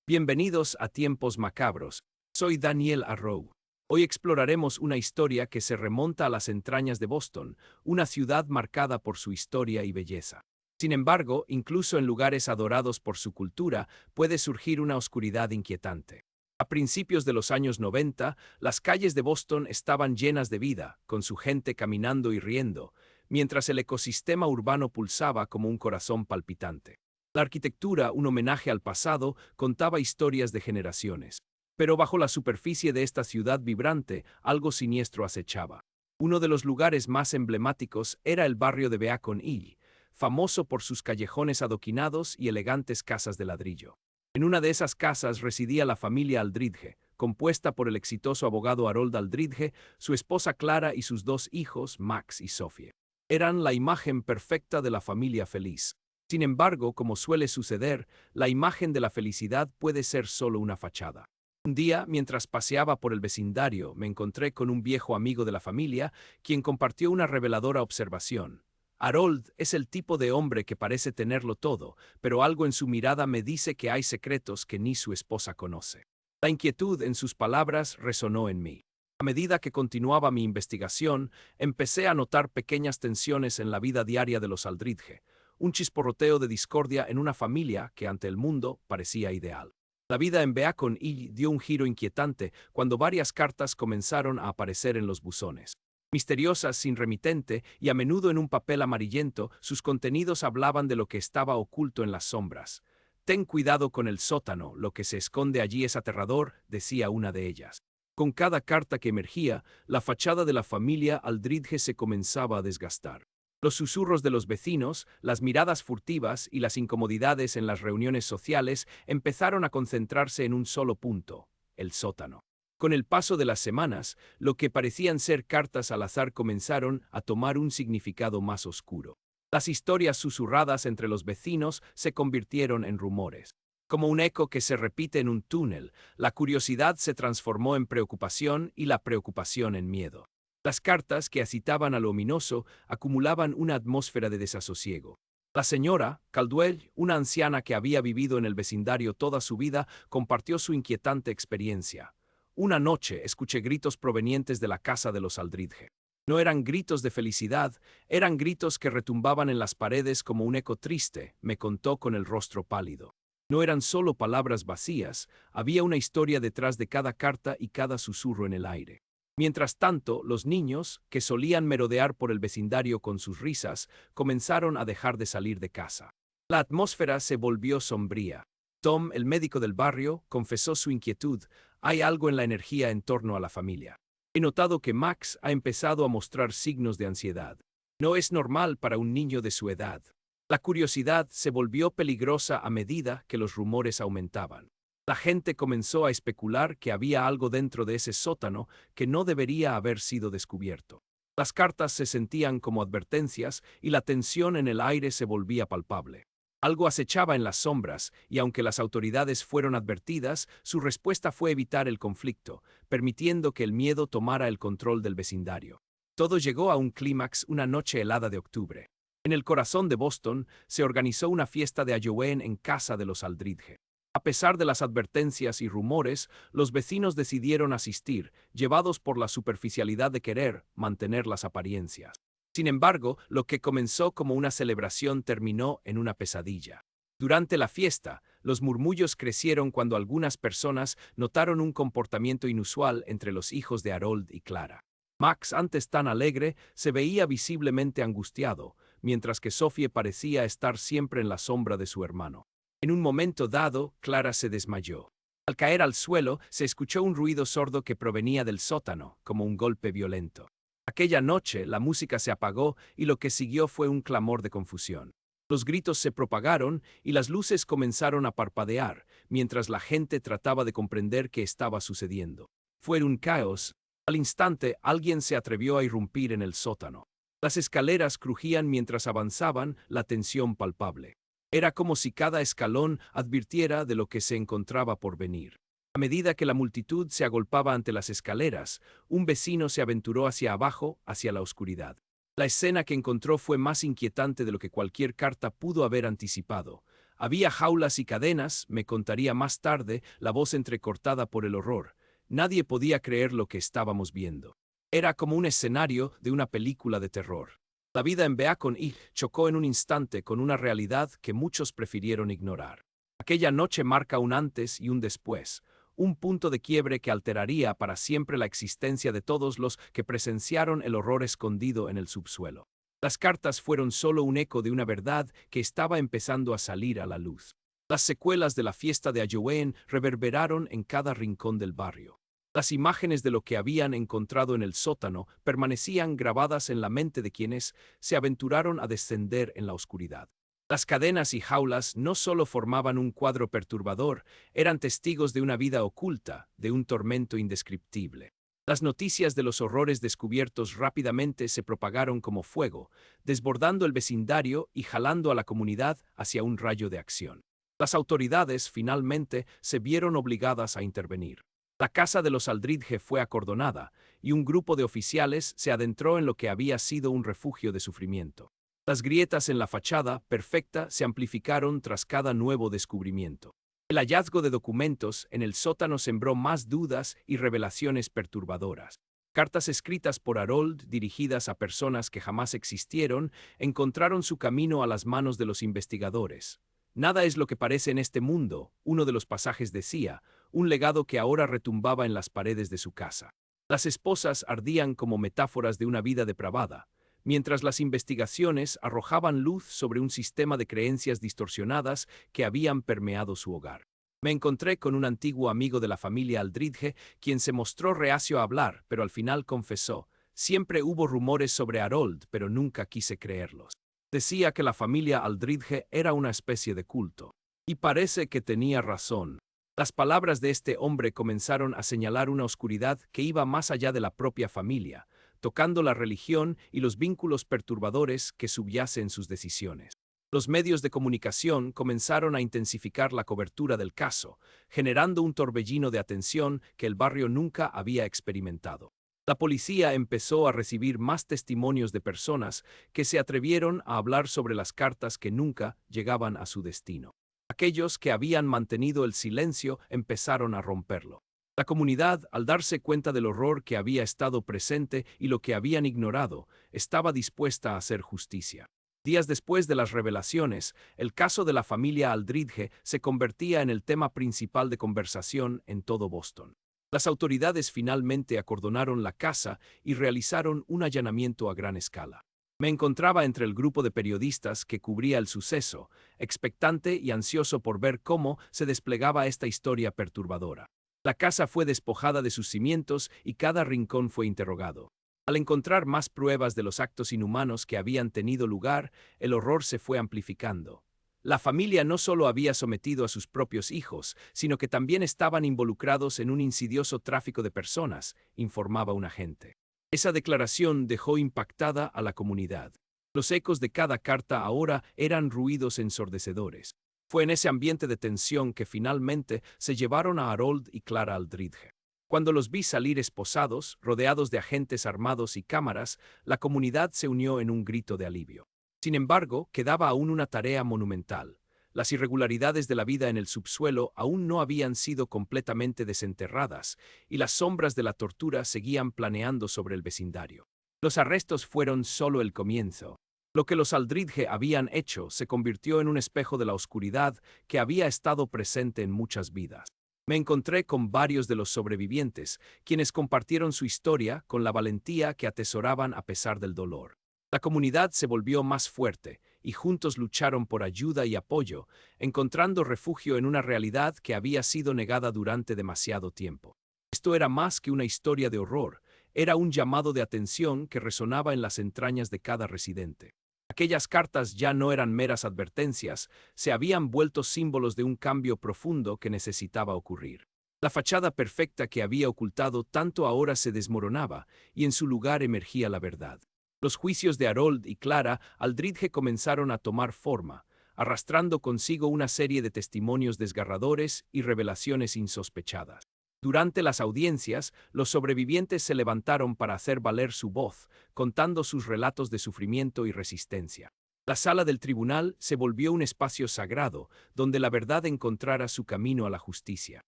Bienvenidos a Tiempos Macabros. Soy Daniel Arrow. Hoy exploraremos una historia que se remonta a las entrañas de Boston, una ciudad marcada por su historia y belleza. Sin embargo, incluso en lugares adorados por su cultura, puede surgir una oscuridad inquietante. A principios de los años 90, las calles de Boston estaban llenas de vida, con su gente caminando y riendo, mientras el ecosistema urbano pulsaba como un corazón palpitante. La arquitectura, un homenaje al pasado, contaba historias de generaciones. Pero bajo la superficie de esta ciudad vibrante, algo siniestro acechaba. Uno de los lugares más emblemáticos era el barrio de Beacon Hill, famoso por sus callejones adoquinados y elegantes casas de ladrillo. En una de esas casas residía la familia Aldridge, compuesta por el exitoso abogado Harold Aldridge, su esposa Clara y sus dos hijos, Max y Sophie. Eran la imagen perfecta de la familia feliz. Sin embargo, como suele suceder, la imagen de la felicidad puede ser solo una fachada. Un día, mientras paseaba por el vecindario, me encontré con un viejo amigo de la familia, quien compartió una reveladora observación. Harold es el tipo de hombre que parece tenerlo todo, pero algo en su mirada me dice que hay secretos que ni su esposa conoce. La inquietud en sus palabras resonó en mí. A medida que continuaba mi investigación, empecé a notar pequeñas tensiones en la vida diaria de los Aldridge, un chisporroteo de discordia en una familia que ante el mundo parecía ideal. La vida en Beacon Hill dio un giro inquietante cuando varias cartas comenzaron a aparecer en los buzones. Misteriosas, sin remitente y a menudo en un papel amarillento, sus contenidos hablaban de lo que estaba oculto en las sombras. «Ten cuidado con el sótano, lo que se esconde allí es aterrador», decía una de ellas. Con cada carta que emergía, la fachada de la familia Aldridge se comenzaba a desgastar. Los susurros de los vecinos, las miradas furtivas y las incomodidades en las reuniones sociales empezaron a concentrarse en un solo punto: el sótano. Con el paso de las semanas, lo que parecían ser cartas al azar comenzaron a tomar un significado más oscuro. Las historias susurradas entre los vecinos se convirtieron en rumores. Como un eco que se repite en un túnel, la curiosidad se transformó en preocupación y la preocupación en miedo. Las cartas, que incitaban a lo ominoso, acumulaban una atmósfera de desasosiego. La señora Caldwell, una anciana que había vivido en el vecindario toda su vida, compartió su inquietante experiencia. Una noche escuché gritos provenientes de la casa de los Aldridge. No eran gritos de felicidad, eran gritos que retumbaban en las paredes como un eco triste, me contó con el rostro pálido. No eran solo palabras vacías, había una historia detrás de cada carta y cada susurro en el aire. Mientras tanto, los niños, que solían merodear por el vecindario con sus risas, comenzaron a dejar de salir de casa. La atmósfera se volvió sombría. Tom, el médico del barrio, confesó su inquietud: «Hay algo en la energía en torno a la familia. He notado que Max ha empezado a mostrar signos de ansiedad. No es normal para un niño de su edad». La curiosidad se volvió peligrosa a medida que los rumores aumentaban. La gente comenzó a especular que había algo dentro de ese sótano que no debería haber sido descubierto. Las cartas se sentían como advertencias y la tensión en el aire se volvía palpable. Algo acechaba en las sombras, y aunque las autoridades fueron advertidas, su respuesta fue evitar el conflicto, permitiendo que el miedo tomara el control del vecindario. Todo llegó a un clímax una noche helada de octubre. En el corazón de Boston se organizó una fiesta de Halloween en casa de los Aldridge. A pesar de las advertencias y rumores, los vecinos decidieron asistir, llevados por la superficialidad de querer mantener las apariencias. Sin embargo, lo que comenzó como una celebración terminó en una pesadilla. Durante la fiesta, los murmullos crecieron cuando algunas personas notaron un comportamiento inusual entre los hijos de Harold y Clara. Max, antes tan alegre, se veía visiblemente angustiado, mientras que Sophie parecía estar siempre en la sombra de su hermano. En un momento dado, Clara se desmayó. Al caer al suelo, se escuchó un ruido sordo que provenía del sótano, como un golpe violento. Aquella noche, la música se apagó y lo que siguió fue un clamor de confusión. Los gritos se propagaron y las luces comenzaron a parpadear, mientras la gente trataba de comprender qué estaba sucediendo. Fue un caos. Al instante, alguien se atrevió a irrumpir en el sótano. Las escaleras crujían mientras avanzaban, la tensión palpable. Era como si cada escalón advirtiera de lo que se encontraba por venir. A medida que la multitud se agolpaba ante las escaleras, un vecino se aventuró hacia abajo, hacia la oscuridad. La escena que encontró fue más inquietante de lo que cualquier carta pudo haber anticipado. Había jaulas y cadenas, me contaría más tarde, la voz entrecortada por el horror. Nadie podía creer lo que estábamos viendo. Era como un escenario de una película de terror. La vida en Beacon Hill chocó en un instante con una realidad que muchos prefirieron ignorar. Aquella noche marca un antes y un después, un punto de quiebre que alteraría para siempre la existencia de todos los que presenciaron el horror escondido en el subsuelo. Las cartas fueron solo un eco de una verdad que estaba empezando a salir a la luz. Las secuelas de la fiesta de Halloween reverberaron en cada rincón del barrio. Las imágenes de lo que habían encontrado en el sótano permanecían grabadas en la mente de quienes se aventuraron a descender en la oscuridad. Las cadenas y jaulas no solo formaban un cuadro perturbador, eran testigos de una vida oculta, de un tormento indescriptible. Las noticias de los horrores descubiertos rápidamente se propagaron como fuego, desbordando el vecindario y jalando a la comunidad hacia un rayo de acción. Las autoridades finalmente se vieron obligadas a intervenir. La casa de los Aldridge fue acordonada, y un grupo de oficiales se adentró en lo que había sido un refugio de sufrimiento. Las grietas en la fachada perfecta se amplificaron tras cada nuevo descubrimiento. El hallazgo de documentos en el sótano sembró más dudas y revelaciones perturbadoras. Cartas escritas por Harold, dirigidas a personas que jamás existieron, encontraron su camino a las manos de los investigadores. Nada es lo que parece en este mundo, uno de los pasajes decía, un legado que ahora retumbaba en las paredes de su casa. Las esposas ardían como metáforas de una vida depravada, mientras las investigaciones arrojaban luz sobre un sistema de creencias distorsionadas que habían permeado su hogar. Me encontré con un antiguo amigo de la familia Aldridge, quien se mostró reacio a hablar, pero al final confesó, siempre hubo rumores sobre Harold, pero nunca quise creerlos. Decía que la familia Aldridge era una especie de culto. Y parece que tenía razón. Las palabras de este hombre comenzaron a señalar una oscuridad que iba más allá de la propia familia, tocando la religión y los vínculos perturbadores que subyacen en sus decisiones. Los medios de comunicación comenzaron a intensificar la cobertura del caso, generando un torbellino de atención que el barrio nunca había experimentado. La policía empezó a recibir más testimonios de personas que se atrevieron a hablar sobre las cartas que nunca llegaban a su destino. Aquellos que habían mantenido el silencio empezaron a romperlo. La comunidad, al darse cuenta del horror que había estado presente y lo que habían ignorado, estaba dispuesta a hacer justicia. Días después de las revelaciones, el caso de la familia Aldridge se convertía en el tema principal de conversación en todo Boston. Las autoridades finalmente acordonaron la casa y realizaron un allanamiento a gran escala. Me encontraba entre el grupo de periodistas que cubría el suceso, expectante y ansioso por ver cómo se desplegaba esta historia perturbadora. La casa fue despojada de sus cimientos y cada rincón fue interrogado. Al encontrar más pruebas de los actos inhumanos que habían tenido lugar, el horror se fue amplificando. La familia no solo había sometido a sus propios hijos, sino que también estaban involucrados en un insidioso tráfico de personas, informaba un agente. Esa declaración dejó impactada a la comunidad. Los ecos de cada carta ahora eran ruidos ensordecedores. Fue en ese ambiente de tensión que finalmente se llevaron a Harold y Clara Aldridge. Cuando los vi salir esposados, rodeados de agentes armados y cámaras, la comunidad se unió en un grito de alivio. Sin embargo, quedaba aún una tarea monumental. Las irregularidades de la vida en el subsuelo aún no habían sido completamente desenterradas, y las sombras de la tortura seguían planeando sobre el vecindario. Los arrestos fueron solo el comienzo. Lo que los Aldridge habían hecho se convirtió en un espejo de la oscuridad que había estado presente en muchas vidas. Me encontré con varios de los sobrevivientes, quienes compartieron su historia con la valentía que atesoraban a pesar del dolor. La comunidad se volvió más fuerte, y juntos lucharon por ayuda y apoyo, encontrando refugio en una realidad que había sido negada durante demasiado tiempo. Esto era más que una historia de horror, era un llamado de atención que resonaba en las entrañas de cada residente. Aquellas cartas ya no eran meras advertencias, se habían vuelto símbolos de un cambio profundo que necesitaba ocurrir. La fachada perfecta que había ocultado tanto ahora se desmoronaba, y en su lugar emergía la verdad. Los juicios de Harold y Clara Aldridge comenzaron a tomar forma, arrastrando consigo una serie de testimonios desgarradores y revelaciones insospechadas. Durante las audiencias, los sobrevivientes se levantaron para hacer valer su voz, contando sus relatos de sufrimiento y resistencia. La sala del tribunal se volvió un espacio sagrado, donde la verdad encontrara su camino a la justicia.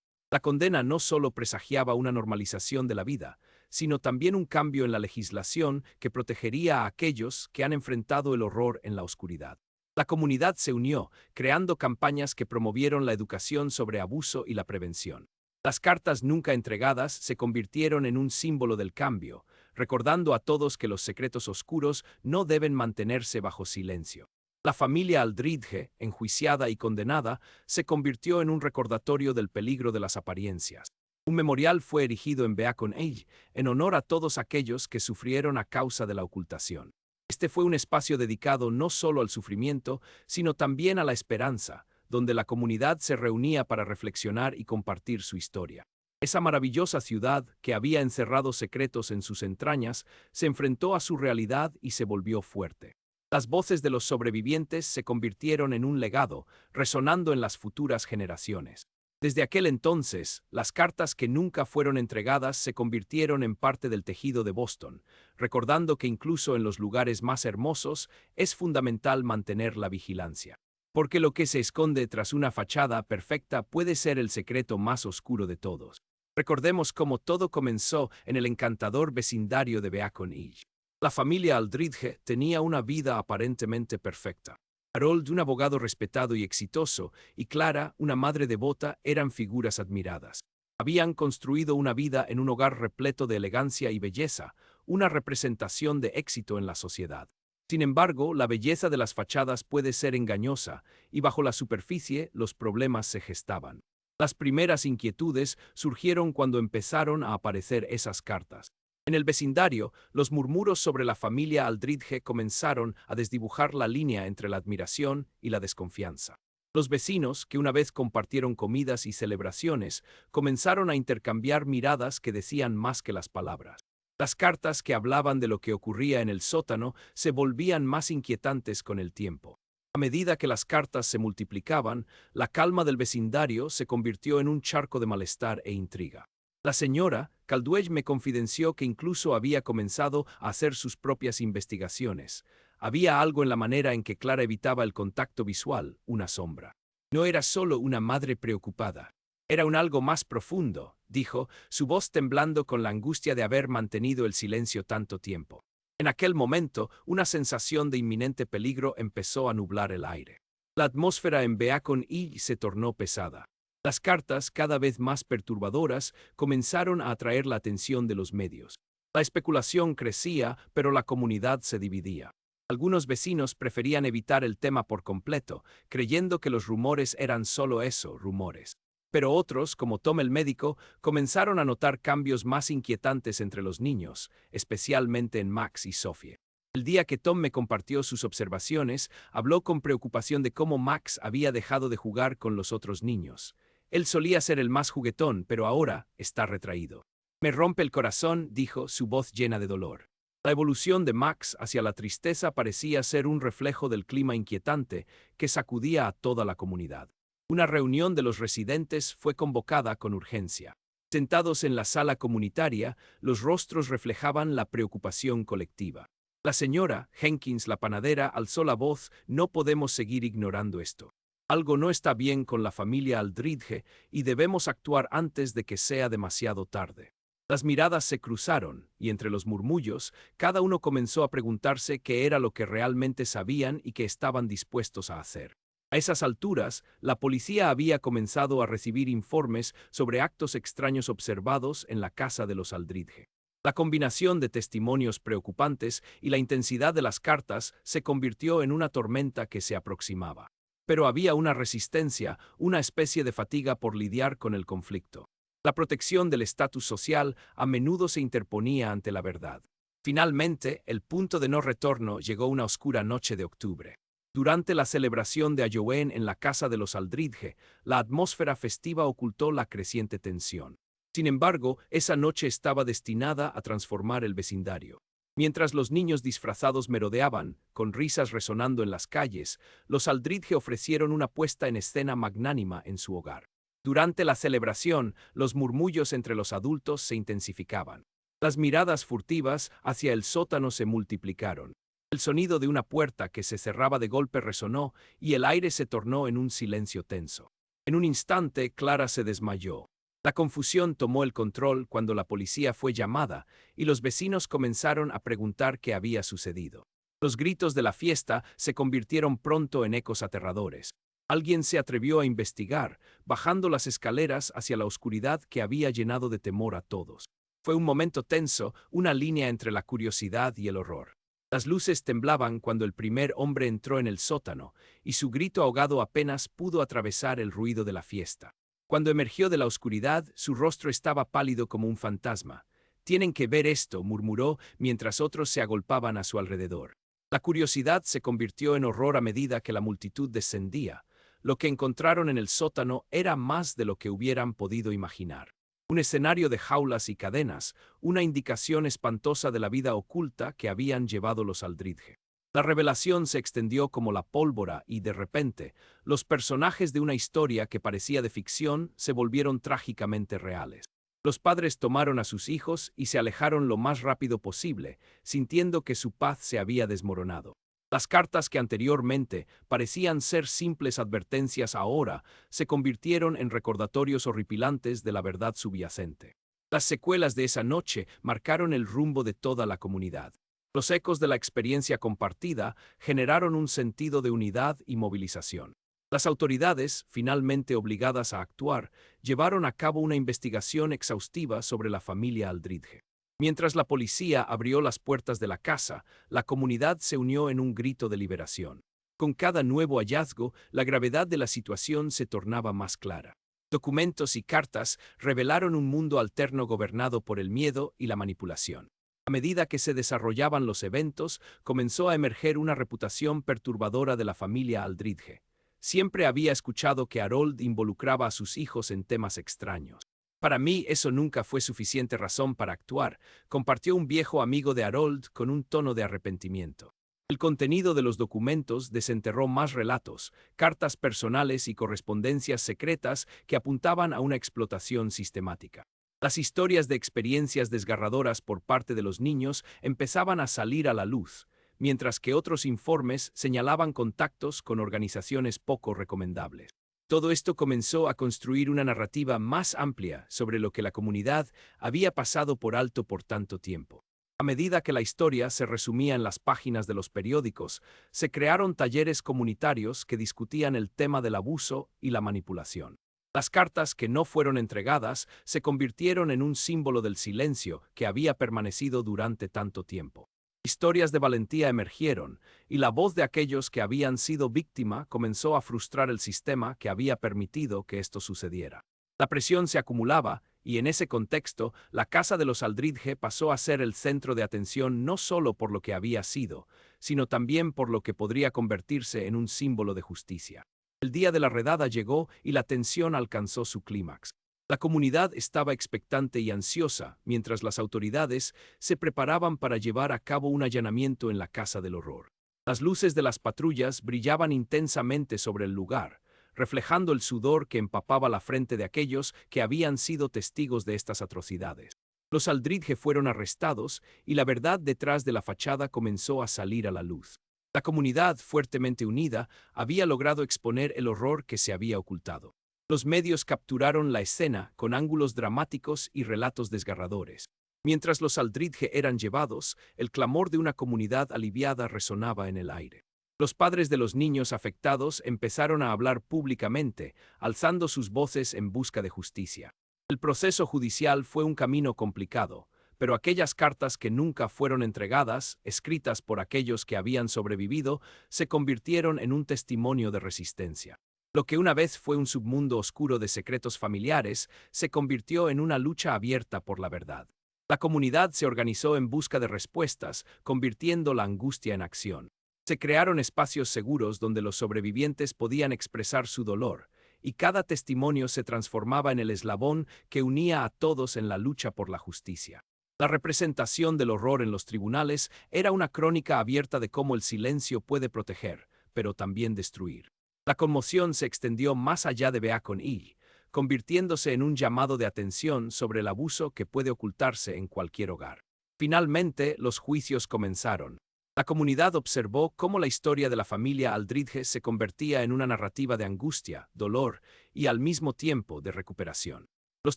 La condena no solo presagiaba una normalización de la vida, sino también un cambio en la legislación que protegería a aquellos que han enfrentado el horror en la oscuridad. La comunidad se unió, creando campañas que promovieron la educación sobre abuso y la prevención. Las cartas nunca entregadas se convirtieron en un símbolo del cambio, recordando a todos que los secretos oscuros no deben mantenerse bajo silencio. La familia Aldridge, enjuiciada y condenada, se convirtió en un recordatorio del peligro de las apariencias. Un memorial fue erigido en Beacon Age en honor a todos aquellos que sufrieron a causa de la ocultación. Este fue un espacio dedicado no solo al sufrimiento, sino también a la esperanza, donde la comunidad se reunía para reflexionar y compartir su historia. Esa maravillosa ciudad, que había encerrado secretos en sus entrañas, se enfrentó a su realidad y se volvió fuerte. Las voces de los sobrevivientes se convirtieron en un legado, resonando en las futuras generaciones. Desde aquel entonces, las cartas que nunca fueron entregadas se convirtieron en parte del tejido de Boston, recordando que incluso en los lugares más hermosos es fundamental mantener la vigilancia. Porque lo que se esconde tras una fachada perfecta puede ser el secreto más oscuro de todos. Recordemos cómo todo comenzó en el encantador vecindario de Beacon Age. La familia Aldridge tenía una vida aparentemente perfecta. Harold, un abogado respetado y exitoso, y Clara, una madre devota, eran figuras admiradas. Habían construido una vida en un hogar repleto de elegancia y belleza, una representación de éxito en la sociedad. Sin embargo, la belleza de las fachadas puede ser engañosa, y bajo la superficie los problemas se gestaban. Las primeras inquietudes surgieron cuando empezaron a aparecer esas cartas. En el vecindario, los murmuros sobre la familia Aldridge comenzaron a desdibujar la línea entre la admiración y la desconfianza. Los vecinos, que una vez compartieron comidas y celebraciones, comenzaron a intercambiar miradas que decían más que las palabras. Las cartas que hablaban de lo que ocurría en el sótano se volvían más inquietantes con el tiempo. A medida que las cartas se multiplicaban, la calma del vecindario se convirtió en un charco de malestar e intriga. La señora Caldwell me confidenció que incluso había comenzado a hacer sus propias investigaciones. Había algo en la manera en que Clara evitaba el contacto visual, una sombra. No era solo una madre preocupada. Era un algo más profundo, dijo, su voz temblando con la angustia de haber mantenido el silencio tanto tiempo. En aquel momento, una sensación de inminente peligro empezó a nublar el aire. La atmósfera en Beacon Age se tornó pesada. Las cartas, cada vez más perturbadoras, comenzaron a atraer la atención de los medios. La especulación crecía, pero la comunidad se dividía. Algunos vecinos preferían evitar el tema por completo, creyendo que los rumores eran solo eso, rumores. Pero otros, como Tom el médico, comenzaron a notar cambios más inquietantes entre los niños, especialmente en Max y Sophie. El día que Tom me compartió sus observaciones, habló con preocupación de cómo Max había dejado de jugar con los otros niños. Él solía ser el más juguetón, pero ahora está retraído. Me rompe el corazón, dijo, su voz llena de dolor. La evolución de Max hacia la tristeza parecía ser un reflejo del clima inquietante que sacudía a toda la comunidad. Una reunión de los residentes fue convocada con urgencia. Sentados en la sala comunitaria, los rostros reflejaban la preocupación colectiva. La señora Jenkins, la panadera, alzó la voz: no podemos seguir ignorando esto. Algo no está bien con la familia Aldridge y debemos actuar antes de que sea demasiado tarde. Las miradas se cruzaron, y entre los murmullos, cada uno comenzó a preguntarse qué era lo que realmente sabían y qué estaban dispuestos a hacer. A esas alturas, la policía había comenzado a recibir informes sobre actos extraños observados en la casa de los Aldridge. La combinación de testimonios preocupantes y la intensidad de las cartas se convirtió en una tormenta que se aproximaba. Pero había una resistencia, una especie de fatiga por lidiar con el conflicto. La protección del estatus social a menudo se interponía ante la verdad. Finalmente, el punto de no retorno llegó una oscura noche de octubre. Durante la celebración de Halloween en la casa de los Aldridge, la atmósfera festiva ocultó la creciente tensión. Sin embargo, esa noche estaba destinada a transformar el vecindario. Mientras los niños disfrazados merodeaban, con risas resonando en las calles, los Aldridge ofrecieron una puesta en escena magnánima en su hogar. Durante la celebración, los murmullos entre los adultos se intensificaban. Las miradas furtivas hacia el sótano se multiplicaron. El sonido de una puerta que se cerraba de golpe resonó y el aire se tornó en un silencio tenso. En un instante, Clara se desmayó. La confusión tomó el control cuando la policía fue llamada y los vecinos comenzaron a preguntar qué había sucedido. Los gritos de la fiesta se convirtieron pronto en ecos aterradores. Alguien se atrevió a investigar, bajando las escaleras hacia la oscuridad que había llenado de temor a todos. Fue un momento tenso, una línea entre la curiosidad y el horror. Las luces temblaban cuando el primer hombre entró en el sótano, y su grito ahogado apenas pudo atravesar el ruido de la fiesta. Cuando emergió de la oscuridad, su rostro estaba pálido como un fantasma. «Tienen que ver esto», murmuró mientras otros se agolpaban a su alrededor. La curiosidad se convirtió en horror a medida que la multitud descendía. Lo que encontraron en el sótano era más de lo que hubieran podido imaginar. Un escenario de jaulas y cadenas, una indicación espantosa de la vida oculta que habían llevado los Aldridge. La revelación se extendió como la pólvora y, de repente, los personajes de una historia que parecía de ficción se volvieron trágicamente reales. Los padres tomaron a sus hijos y se alejaron lo más rápido posible, sintiendo que su paz se había desmoronado. Las cartas que anteriormente parecían ser simples advertencias ahora se convirtieron en recordatorios horripilantes de la verdad subyacente. Las secuelas de esa noche marcaron el rumbo de toda la comunidad. Los ecos de la experiencia compartida generaron un sentido de unidad y movilización. Las autoridades, finalmente obligadas a actuar, llevaron a cabo una investigación exhaustiva sobre la familia Aldridge. Mientras la policía abrió las puertas de la casa, la comunidad se unió en un grito de liberación. Con cada nuevo hallazgo, la gravedad de la situación se tornaba más clara. Documentos y cartas revelaron un mundo alterno gobernado por el miedo y la manipulación. A medida que se desarrollaban los eventos, comenzó a emerger una reputación perturbadora de la familia Aldridge. Siempre había escuchado que Harold involucraba a sus hijos en temas extraños. Para mí eso nunca fue suficiente razón para actuar, compartió un viejo amigo de Harold con un tono de arrepentimiento. El contenido de los documentos desenterró más relatos, cartas personales y correspondencias secretas que apuntaban a una explotación sistemática. Las historias de experiencias desgarradoras por parte de los niños empezaban a salir a la luz, mientras que otros informes señalaban contactos con organizaciones poco recomendables. Todo esto comenzó a construir una narrativa más amplia sobre lo que la comunidad había pasado por alto por tanto tiempo. A medida que la historia se resumía en las páginas de los periódicos, se crearon talleres comunitarios que discutían el tema del abuso y la manipulación. Las cartas que no fueron entregadas se convirtieron en un símbolo del silencio que había permanecido durante tanto tiempo. Historias de valentía emergieron, y la voz de aquellos que habían sido víctima comenzó a frustrar el sistema que había permitido que esto sucediera. La presión se acumulaba, y en ese contexto, la casa de los Aldridge pasó a ser el centro de atención no solo por lo que había sido, sino también por lo que podría convertirse en un símbolo de justicia. El día de la redada llegó y la tensión alcanzó su clímax. La comunidad estaba expectante y ansiosa, mientras las autoridades se preparaban para llevar a cabo un allanamiento en la Casa del Horror. Las luces de las patrullas brillaban intensamente sobre el lugar, reflejando el sudor que empapaba la frente de aquellos que habían sido testigos de estas atrocidades. Los Aldridge fueron arrestados y la verdad detrás de la fachada comenzó a salir a la luz. La comunidad, fuertemente unida, había logrado exponer el horror que se había ocultado. Los medios capturaron la escena con ángulos dramáticos y relatos desgarradores. Mientras los Aldridge eran llevados, el clamor de una comunidad aliviada resonaba en el aire. Los padres de los niños afectados empezaron a hablar públicamente, alzando sus voces en busca de justicia. El proceso judicial fue un camino complicado, pero aquellas cartas que nunca fueron entregadas, escritas por aquellos que habían sobrevivido, se convirtieron en un testimonio de resistencia. Lo que una vez fue un submundo oscuro de secretos familiares se convirtió en una lucha abierta por la verdad. La comunidad se organizó en busca de respuestas, convirtiendo la angustia en acción. Se crearon espacios seguros donde los sobrevivientes podían expresar su dolor, y cada testimonio se transformaba en el eslabón que unía a todos en la lucha por la justicia. La representación del horror en los tribunales era una crónica abierta de cómo el silencio puede proteger, pero también destruir. La conmoción se extendió más allá de Beacon Hill, convirtiéndose en un llamado de atención sobre el abuso que puede ocultarse en cualquier hogar. Finalmente, los juicios comenzaron. La comunidad observó cómo la historia de la familia Aldridge se convertía en una narrativa de angustia, dolor y al mismo tiempo de recuperación. Los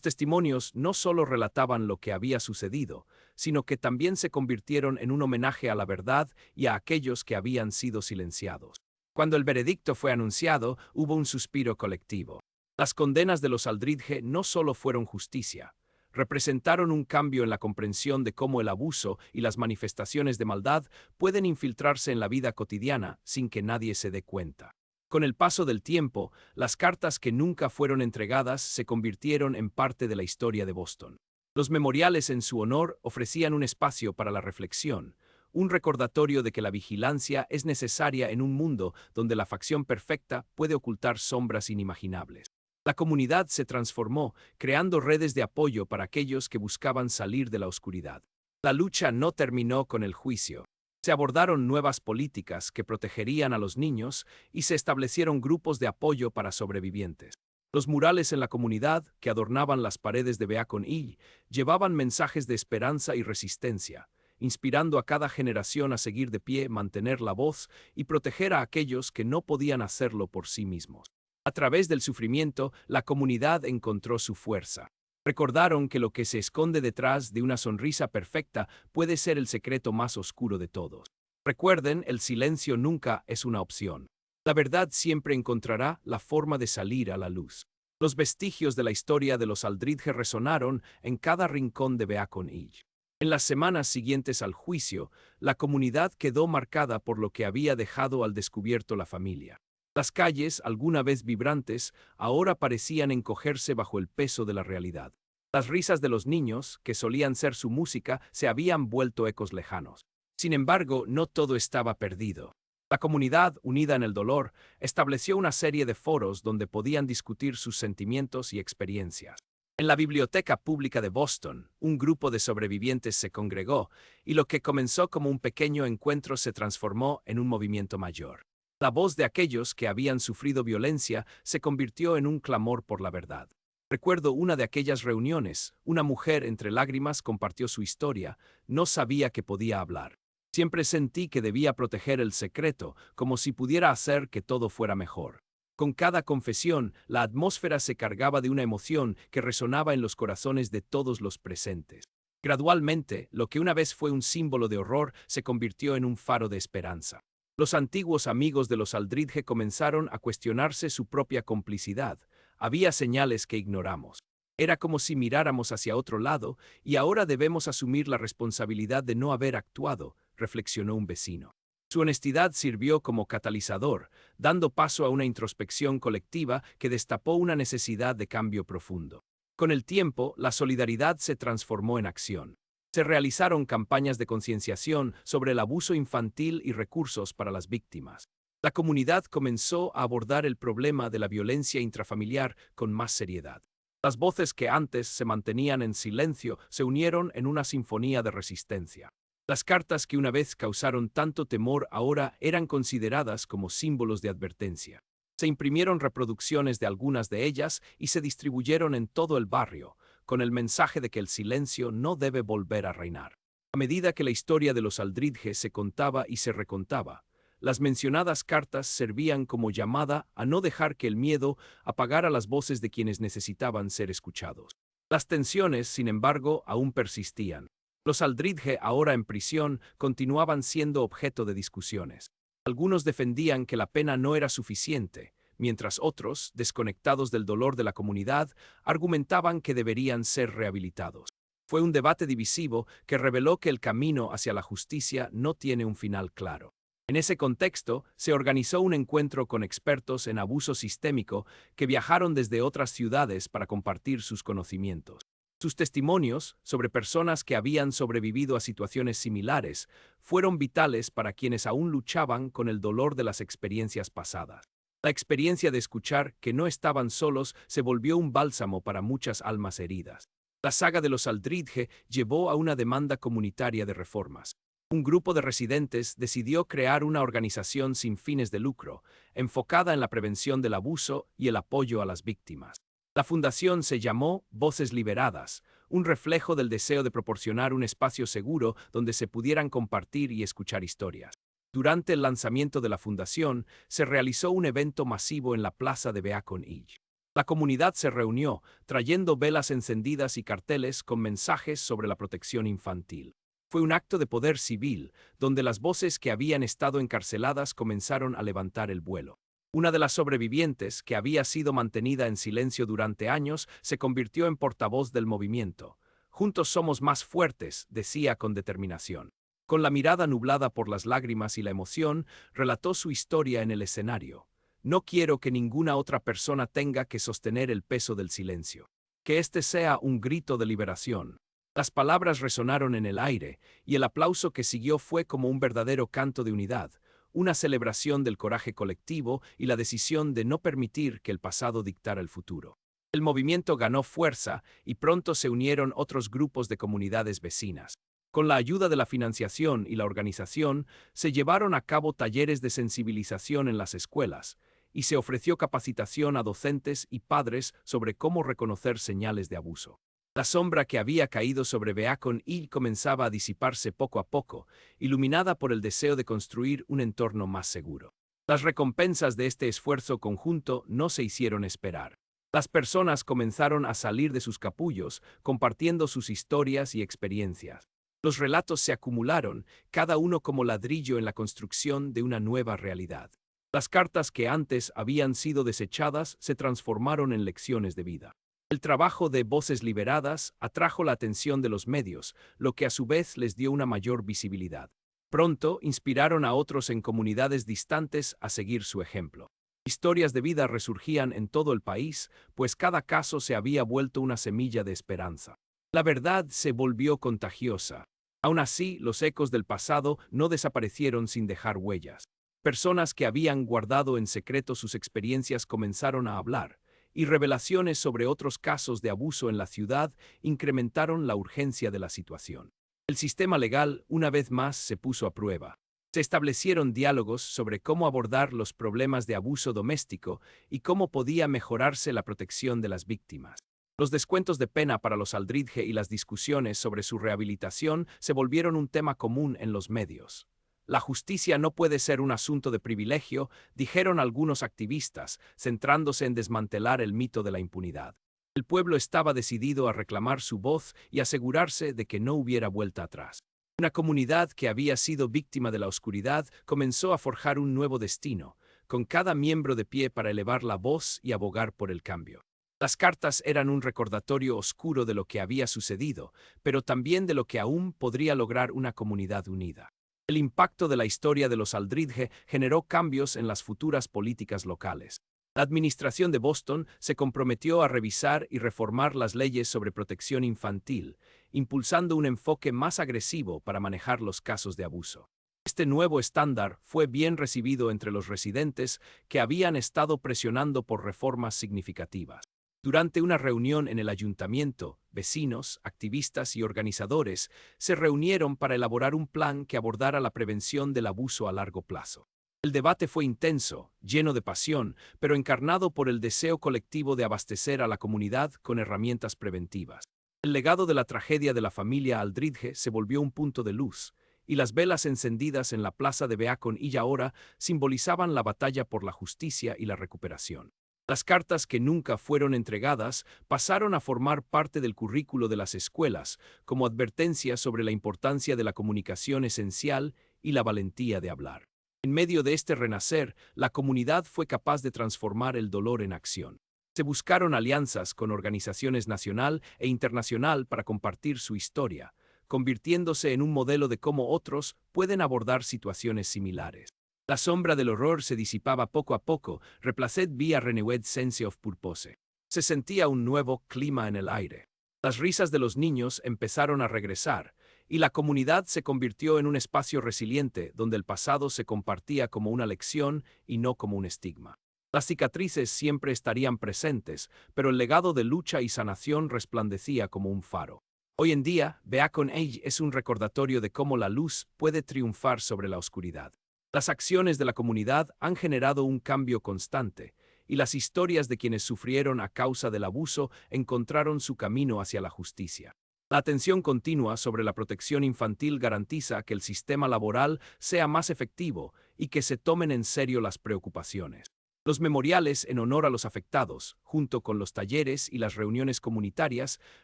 testimonios no solo relataban lo que había sucedido, sino que también se convirtieron en un homenaje a la verdad y a aquellos que habían sido silenciados. Cuando el veredicto fue anunciado, hubo un suspiro colectivo. Las condenas de los Aldridge no solo fueron justicia, representaron un cambio en la comprensión de cómo el abuso y las manifestaciones de maldad pueden infiltrarse en la vida cotidiana sin que nadie se dé cuenta. Con el paso del tiempo, las cartas que nunca fueron entregadas se convirtieron en parte de la historia de Boston. Los memoriales en su honor ofrecían un espacio para la reflexión, un recordatorio de que la vigilancia es necesaria en un mundo donde la facción perfecta puede ocultar sombras inimaginables. La comunidad se transformó, creando redes de apoyo para aquellos que buscaban salir de la oscuridad. La lucha no terminó con el juicio. Se abordaron nuevas políticas que protegerían a los niños y se establecieron grupos de apoyo para sobrevivientes. Los murales en la comunidad, que adornaban las paredes de Beacon Hill, llevaban mensajes de esperanza y resistencia, inspirando a cada generación a seguir de pie, mantener la voz y proteger a aquellos que no podían hacerlo por sí mismos. A través del sufrimiento, la comunidad encontró su fuerza. Recordaron que lo que se esconde detrás de una sonrisa perfecta puede ser el secreto más oscuro de todos. Recuerden, el silencio nunca es una opción. La verdad siempre encontrará la forma de salir a la luz. Los vestigios de la historia de los Aldridge resonaron en cada rincón de Beacon Hill. En las semanas siguientes al juicio, la comunidad quedó marcada por lo que había dejado al descubierto la familia. Las calles, alguna vez vibrantes, ahora parecían encogerse bajo el peso de la realidad. Las risas de los niños, que solían ser su música, se habían vuelto ecos lejanos. Sin embargo, no todo estaba perdido. La comunidad, unida en el dolor, estableció una serie de foros donde podían discutir sus sentimientos y experiencias. En la Biblioteca Pública de Boston, un grupo de sobrevivientes se congregó, y lo que comenzó como un pequeño encuentro se transformó en un movimiento mayor. La voz de aquellos que habían sufrido violencia se convirtió en un clamor por la verdad. Recuerdo una de aquellas reuniones, una mujer entre lágrimas compartió su historia, no sabía que podía hablar. Siempre sentí que debía proteger el secreto, como si pudiera hacer que todo fuera mejor. Con cada confesión, la atmósfera se cargaba de una emoción que resonaba en los corazones de todos los presentes. Gradualmente, lo que una vez fue un símbolo de horror se convirtió en un faro de esperanza. Los antiguos amigos de los Aldridge comenzaron a cuestionarse su propia complicidad. Había señales que ignoramos. Era como si miráramos hacia otro lado, y ahora debemos asumir la responsabilidad de no haber actuado, reflexionó un vecino. Su honestidad sirvió como catalizador, dando paso a una introspección colectiva que destapó una necesidad de cambio profundo. Con el tiempo, la solidaridad se transformó en acción. Se realizaron campañas de concienciación sobre el abuso infantil y recursos para las víctimas. La comunidad comenzó a abordar el problema de la violencia intrafamiliar con más seriedad. Las voces que antes se mantenían en silencio se unieron en una sinfonía de resistencia. Las cartas que una vez causaron tanto temor ahora eran consideradas como símbolos de advertencia. Se imprimieron reproducciones de algunas de ellas y se distribuyeron en todo el barrio, con el mensaje de que el silencio no debe volver a reinar. A medida que la historia de los Aldridge se contaba y se recontaba, las mencionadas cartas servían como llamada a no dejar que el miedo apagara las voces de quienes necesitaban ser escuchados. Las tensiones, sin embargo, aún persistían. Los Aldridge, ahora en prisión, continuaban siendo objeto de discusiones. Algunos defendían que la pena no era suficiente, mientras otros, desconectados del dolor de la comunidad, argumentaban que deberían ser rehabilitados. Fue un debate divisivo que reveló que el camino hacia la justicia no tiene un final claro. En ese contexto, se organizó un encuentro con expertos en abuso sistémico que viajaron desde otras ciudades para compartir sus conocimientos. Sus testimonios sobre personas que habían sobrevivido a situaciones similares fueron vitales para quienes aún luchaban con el dolor de las experiencias pasadas. La experiencia de escuchar que no estaban solos se volvió un bálsamo para muchas almas heridas. La saga de los Aldridge llevó a una demanda comunitaria de reformas. Un grupo de residentes decidió crear una organización sin fines de lucro, enfocada en la prevención del abuso y el apoyo a las víctimas. La fundación se llamó Voces Liberadas, un reflejo del deseo de proporcionar un espacio seguro donde se pudieran compartir y escuchar historias. Durante el lanzamiento de la fundación, se realizó un evento masivo en la plaza de Beacon Hill. La comunidad se reunió, trayendo velas encendidas y carteles con mensajes sobre la protección infantil. Fue un acto de poder civil, donde las voces que habían estado encarceladas comenzaron a levantar el vuelo. Una de las sobrevivientes, que había sido mantenida en silencio durante años, se convirtió en portavoz del movimiento. Juntos somos más fuertes, decía con determinación. Con la mirada nublada por las lágrimas y la emoción, relató su historia en el escenario. No quiero que ninguna otra persona tenga que sostener el peso del silencio. Que este sea un grito de liberación. Las palabras resonaron en el aire, y el aplauso que siguió fue como un verdadero canto de unidad, una celebración del coraje colectivo y la decisión de no permitir que el pasado dictara el futuro. El movimiento ganó fuerza y pronto se unieron otros grupos de comunidades vecinas. Con la ayuda de la financiación y la organización, se llevaron a cabo talleres de sensibilización en las escuelas, y se ofreció capacitación a docentes y padres sobre cómo reconocer señales de abuso. La sombra que había caído sobre Beacon Hill comenzaba a disiparse poco a poco, iluminada por el deseo de construir un entorno más seguro. Las recompensas de este esfuerzo conjunto no se hicieron esperar. Las personas comenzaron a salir de sus capullos, compartiendo sus historias y experiencias. Los relatos se acumularon, cada uno como ladrillo en la construcción de una nueva realidad. Las cartas que antes habían sido desechadas se transformaron en lecciones de vida. El trabajo de Voces Liberadas atrajo la atención de los medios, lo que a su vez les dio una mayor visibilidad. Pronto inspiraron a otros en comunidades distantes a seguir su ejemplo. Historias de vida resurgían en todo el país, pues cada caso se había vuelto una semilla de esperanza. La verdad se volvió contagiosa. Aún así, los ecos del pasado no desaparecieron sin dejar huellas. Personas que habían guardado en secreto sus experiencias comenzaron a hablar, y revelaciones sobre otros casos de abuso en la ciudad incrementaron la urgencia de la situación. El sistema legal, una vez más, se puso a prueba. Se establecieron diálogos sobre cómo abordar los problemas de abuso doméstico y cómo podía mejorarse la protección de las víctimas. Los descuentos de pena para los Aldridge y las discusiones sobre su rehabilitación se volvieron un tema común en los medios. La justicia no puede ser un asunto de privilegio, dijeron algunos activistas, centrándose en desmantelar el mito de la impunidad. El pueblo estaba decidido a reclamar su voz y asegurarse de que no hubiera vuelta atrás. Una comunidad que había sido víctima de la oscuridad comenzó a forjar un nuevo destino, con cada miembro de pie para elevar la voz y abogar por el cambio. Las cartas eran un recordatorio oscuro de lo que había sucedido, pero también de lo que aún podría lograr una comunidad unida. El impacto de la historia de los Aldridge generó cambios en las futuras políticas locales. La administración de Boston se comprometió a revisar y reformar las leyes sobre protección infantil, impulsando un enfoque más agresivo para manejar los casos de abuso. Este nuevo estándar fue bien recibido entre los residentes que habían estado presionando por reformas significativas. Durante una reunión en el ayuntamiento, vecinos, activistas y organizadores se reunieron para elaborar un plan que abordara la prevención del abuso a largo plazo. El debate fue intenso, lleno de pasión, pero encarnado por el deseo colectivo de abastecer a la comunidad con herramientas preventivas. El legado de la tragedia de la familia Aldridge se volvió un punto de luz, y las velas encendidas en la plaza de Beacon Hill ahora simbolizaban la batalla por la justicia y la recuperación. Las cartas que nunca fueron entregadas pasaron a formar parte del currículo de las escuelas, como advertencia sobre la importancia de la comunicación esencial y la valentía de hablar. En medio de este renacer, la comunidad fue capaz de transformar el dolor en acción. Se buscaron alianzas con organizaciones nacional e internacional para compartir su historia, convirtiéndose en un modelo de cómo otros pueden abordar situaciones similares. La sombra del horror se disipaba poco a poco, replaced via renewed sense of purpose. Se sentía un nuevo clima en el aire. Las risas de los niños empezaron a regresar, y la comunidad se convirtió en un espacio resiliente donde el pasado se compartía como una lección y no como un estigma. Las cicatrices siempre estarían presentes, pero el legado de lucha y sanación resplandecía como un faro. Hoy en día, Beacon Hill es un recordatorio de cómo la luz puede triunfar sobre la oscuridad. Las acciones de la comunidad han generado un cambio constante, y las historias de quienes sufrieron a causa del abuso encontraron su camino hacia la justicia. La atención continua sobre la protección infantil garantiza que el sistema laboral sea más efectivo y que se tomen en serio las preocupaciones. Los memoriales en honor a los afectados, junto con los talleres y las reuniones comunitarias,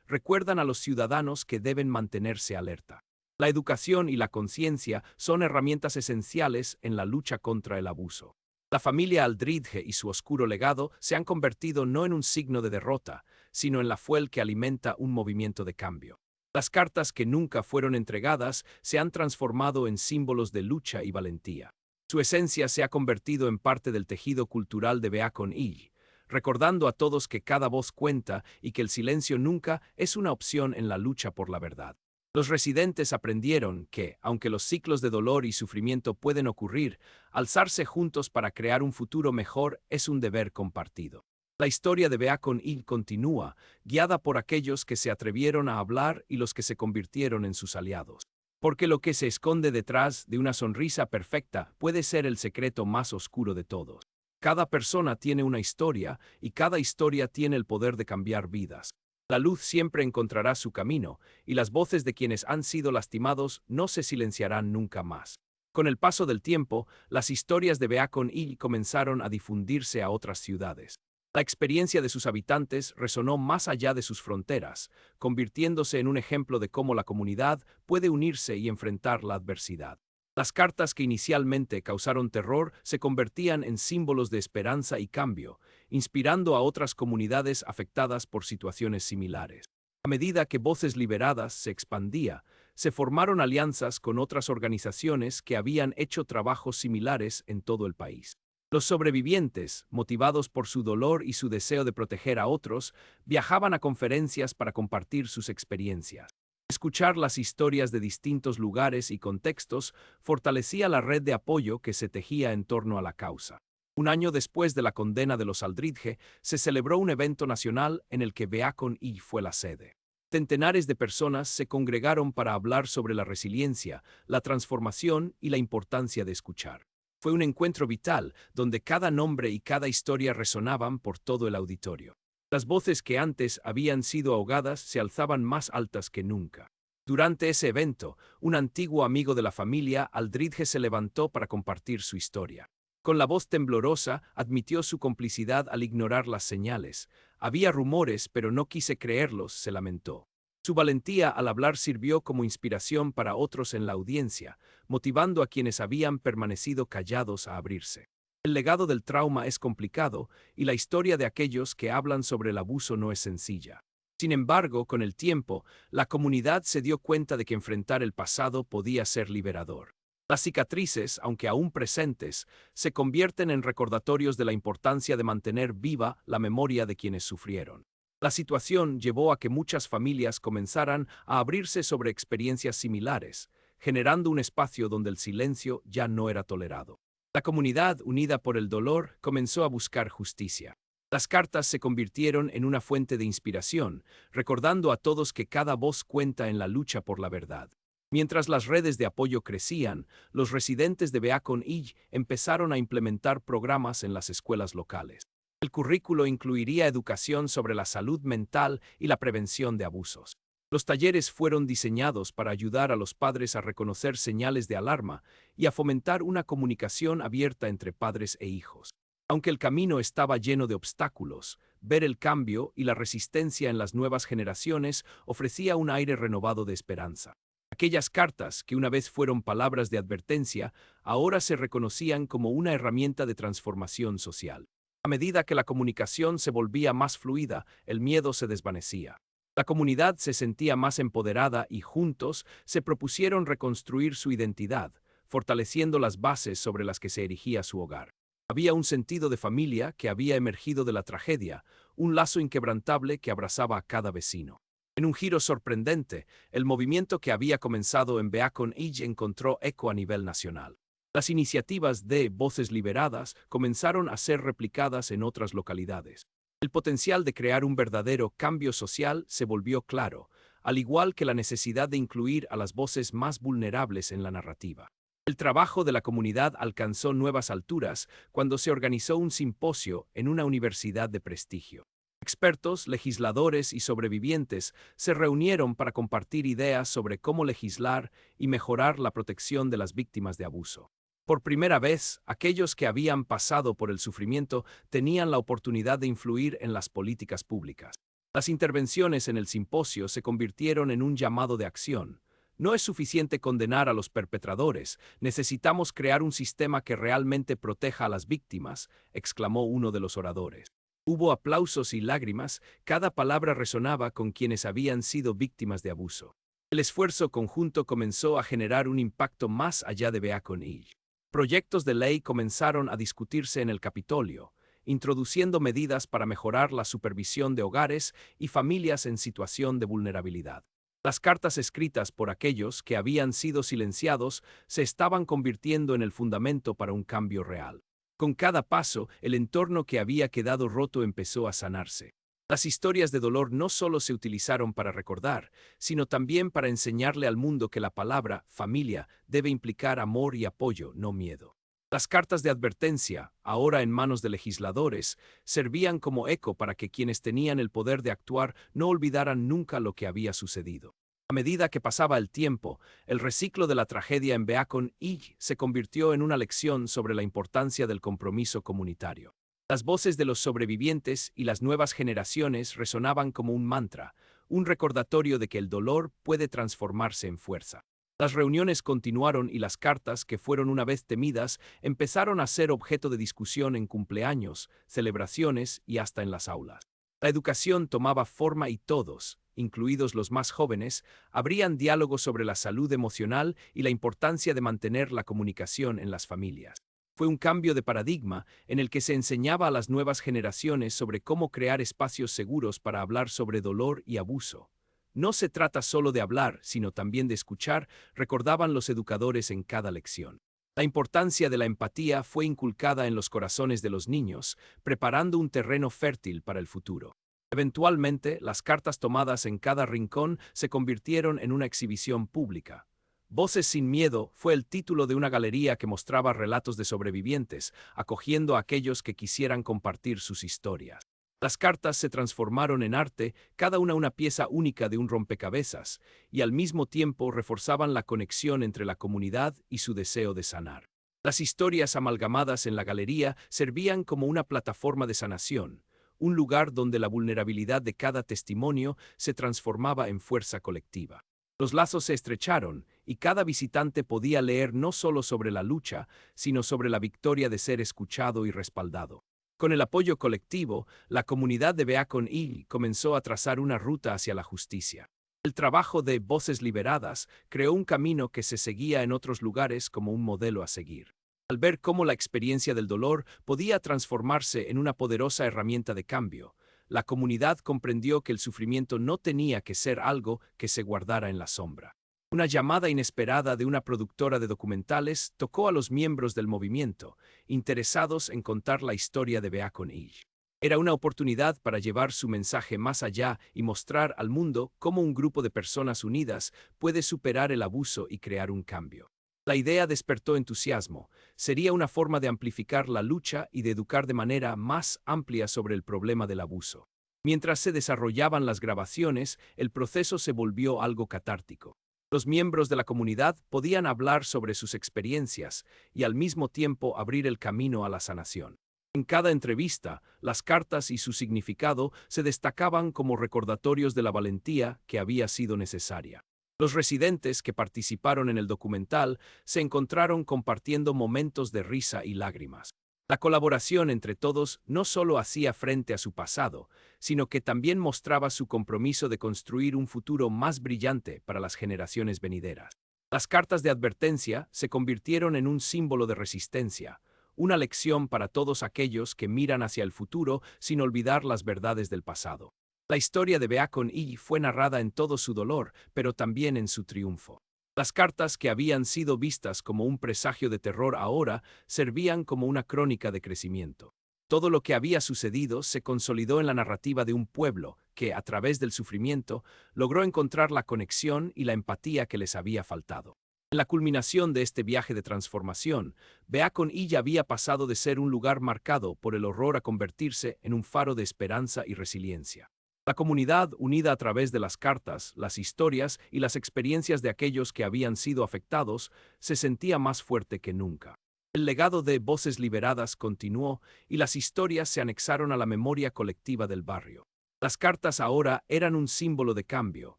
recuerdan a los ciudadanos que deben mantenerse alerta. La educación y la conciencia son herramientas esenciales en la lucha contra el abuso. La familia Aldridge y su oscuro legado se han convertido no en un signo de derrota, sino en la fuel que alimenta un movimiento de cambio. Las cartas que nunca fueron entregadas se han transformado en símbolos de lucha y valentía. Su esencia se ha convertido en parte del tejido cultural de Beacon Hill, recordando a todos que cada voz cuenta y que el silencio nunca es una opción en la lucha por la verdad. Los residentes aprendieron que, aunque los ciclos de dolor y sufrimiento pueden ocurrir, alzarse juntos para crear un futuro mejor es un deber compartido. La historia de Beacon Hill continúa, guiada por aquellos que se atrevieron a hablar y los que se convirtieron en sus aliados. Porque lo que se esconde detrás de una sonrisa perfecta puede ser el secreto más oscuro de todos. Cada persona tiene una historia y cada historia tiene el poder de cambiar vidas. La luz siempre encontrará su camino y las voces de quienes han sido lastimados no se silenciarán nunca más. Con el paso del tiempo, las historias de Beacon Hill comenzaron a difundirse a otras ciudades. La experiencia de sus habitantes resonó más allá de sus fronteras, convirtiéndose en un ejemplo de cómo la comunidad puede unirse y enfrentar la adversidad. Las cartas que inicialmente causaron terror se convertían en símbolos de esperanza y cambio, inspirando a otras comunidades afectadas por situaciones similares. A medida que Voces Liberadas se expandía, se formaron alianzas con otras organizaciones que habían hecho trabajos similares en todo el país. Los sobrevivientes, motivados por su dolor y su deseo de proteger a otros, viajaban a conferencias para compartir sus experiencias. Escuchar las historias de distintos lugares y contextos fortalecía la red de apoyo que se tejía en torno a la causa. Un año después de la condena de los Aldridge, se celebró un evento nacional en el que Beacon Hill fue la sede. Centenares de personas se congregaron para hablar sobre la resiliencia, la transformación y la importancia de escuchar. Fue un encuentro vital, donde cada nombre y cada historia resonaban por todo el auditorio. Las voces que antes habían sido ahogadas se alzaban más altas que nunca. Durante ese evento, un antiguo amigo de la familia Aldridge se levantó para compartir su historia. Con la voz temblorosa, admitió su complicidad al ignorar las señales. Había rumores, pero no quise creerlos, se lamentó. Su valentía al hablar sirvió como inspiración para otros en la audiencia, motivando a quienes habían permanecido callados a abrirse. El legado del trauma es complicado y la historia de aquellos que hablan sobre el abuso no es sencilla. Sin embargo, con el tiempo, la comunidad se dio cuenta de que enfrentar el pasado podía ser liberador. Las cicatrices, aunque aún presentes, se convierten en recordatorios de la importancia de mantener viva la memoria de quienes sufrieron. La situación llevó a que muchas familias comenzaran a abrirse sobre experiencias similares, generando un espacio donde el silencio ya no era tolerado. La comunidad, unida por el dolor, comenzó a buscar justicia. Las cartas se convirtieron en una fuente de inspiración, recordando a todos que cada voz cuenta en la lucha por la verdad. Mientras las redes de apoyo crecían, los residentes de Beacon Hill empezaron a implementar programas en las escuelas locales. El currículo incluiría educación sobre la salud mental y la prevención de abusos. Los talleres fueron diseñados para ayudar a los padres a reconocer señales de alarma y a fomentar una comunicación abierta entre padres e hijos. Aunque el camino estaba lleno de obstáculos, ver el cambio y la resistencia en las nuevas generaciones ofrecía un aire renovado de esperanza. Aquellas cartas, que una vez fueron palabras de advertencia, ahora se reconocían como una herramienta de transformación social. A medida que la comunicación se volvía más fluida, el miedo se desvanecía. La comunidad se sentía más empoderada y juntos se propusieron reconstruir su identidad, fortaleciendo las bases sobre las que se erigía su hogar. Había un sentido de familia que había emergido de la tragedia, un lazo inquebrantable que abrazaba a cada vecino. En un giro sorprendente, el movimiento que había comenzado en Beacon Hill encontró eco a nivel nacional. Las iniciativas de Voces Liberadas comenzaron a ser replicadas en otras localidades. El potencial de crear un verdadero cambio social se volvió claro, al igual que la necesidad de incluir a las voces más vulnerables en la narrativa. El trabajo de la comunidad alcanzó nuevas alturas cuando se organizó un simposio en una universidad de prestigio. Expertos, legisladores y sobrevivientes se reunieron para compartir ideas sobre cómo legislar y mejorar la protección de las víctimas de abuso. Por primera vez, aquellos que habían pasado por el sufrimiento tenían la oportunidad de influir en las políticas públicas. Las intervenciones en el simposio se convirtieron en un llamado de acción. No es suficiente condenar a los perpetradores, necesitamos crear un sistema que realmente proteja a las víctimas, exclamó uno de los oradores. Hubo aplausos y lágrimas, cada palabra resonaba con quienes habían sido víctimas de abuso. El esfuerzo conjunto comenzó a generar un impacto más allá de Beacon Hill. Proyectos de ley comenzaron a discutirse en el Capitolio, introduciendo medidas para mejorar la supervisión de hogares y familias en situación de vulnerabilidad. Las cartas escritas por aquellos que habían sido silenciados se estaban convirtiendo en el fundamento para un cambio real. Con cada paso, el entorno que había quedado roto empezó a sanarse. Las historias de dolor no solo se utilizaron para recordar, sino también para enseñarle al mundo que la palabra familia debe implicar amor y apoyo, no miedo. Las cartas de advertencia, ahora en manos de legisladores, servían como eco para que quienes tenían el poder de actuar no olvidaran nunca lo que había sucedido. A medida que pasaba el tiempo, el reciclo de la tragedia en Beacon Hill se convirtió en una lección sobre la importancia del compromiso comunitario. Las voces de los sobrevivientes y las nuevas generaciones resonaban como un mantra, un recordatorio de que el dolor puede transformarse en fuerza. Las reuniones continuaron y las cartas, que fueron una vez temidas, empezaron a ser objeto de discusión en cumpleaños, celebraciones y hasta en las aulas. La educación tomaba forma y todos, incluidos los más jóvenes, abrían diálogos sobre la salud emocional y la importancia de mantener la comunicación en las familias. Fue un cambio de paradigma en el que se enseñaba a las nuevas generaciones sobre cómo crear espacios seguros para hablar sobre dolor y abuso. No se trata solo de hablar, sino también de escuchar, recordaban los educadores en cada lección. La importancia de la empatía fue inculcada en los corazones de los niños, preparando un terreno fértil para el futuro. Eventualmente, las cartas tomadas en cada rincón se convirtieron en una exhibición pública. Voces sin miedo fue el título de una galería que mostraba relatos de sobrevivientes, acogiendo a aquellos que quisieran compartir sus historias. Las cartas se transformaron en arte, cada una pieza única de un rompecabezas, y al mismo tiempo reforzaban la conexión entre la comunidad y su deseo de sanar. Las historias amalgamadas en la galería servían como una plataforma de sanación, un lugar donde la vulnerabilidad de cada testimonio se transformaba en fuerza colectiva. Los lazos se estrecharon, y cada visitante podía leer no solo sobre la lucha, sino sobre la victoria de ser escuchado y respaldado. Con el apoyo colectivo, la comunidad de Beacon Hill comenzó a trazar una ruta hacia la justicia. El trabajo de Voces Liberadas creó un camino que se seguía en otros lugares como un modelo a seguir. Al ver cómo la experiencia del dolor podía transformarse en una poderosa herramienta de cambio, la comunidad comprendió que el sufrimiento no tenía que ser algo que se guardara en la sombra. Una llamada inesperada de una productora de documentales tocó a los miembros del movimiento, interesados en contar la historia de Beacon Hill. Era una oportunidad para llevar su mensaje más allá y mostrar al mundo cómo un grupo de personas unidas puede superar el abuso y crear un cambio. La idea despertó entusiasmo. Sería una forma de amplificar la lucha y de educar de manera más amplia sobre el problema del abuso. Mientras se desarrollaban las grabaciones, el proceso se volvió algo catártico. Los miembros de la comunidad podían hablar sobre sus experiencias y al mismo tiempo abrir el camino a la sanación. En cada entrevista, las cartas y su significado se destacaban como recordatorios de la valentía que había sido necesaria. Los residentes que participaron en el documental se encontraron compartiendo momentos de risa y lágrimas. La colaboración entre todos no solo hacía frente a su pasado, sino que también mostraba su compromiso de construir un futuro más brillante para las generaciones venideras. Las cartas de advertencia se convirtieron en un símbolo de resistencia, una lección para todos aquellos que miran hacia el futuro sin olvidar las verdades del pasado. La historia de Beacon Hill fue narrada en todo su dolor, pero también en su triunfo. Las cartas, que habían sido vistas como un presagio de terror ahora, servían como una crónica de crecimiento. Todo lo que había sucedido se consolidó en la narrativa de un pueblo que, a través del sufrimiento, logró encontrar la conexión y la empatía que les había faltado. En la culminación de este viaje de transformación, Beacon Hill había pasado de ser un lugar marcado por el horror a convertirse en un faro de esperanza y resiliencia. La comunidad, unida a través de las cartas, las historias y las experiencias de aquellos que habían sido afectados, se sentía más fuerte que nunca. El legado de Voces Liberadas continuó y las historias se anexaron a la memoria colectiva del barrio. Las cartas ahora eran un símbolo de cambio,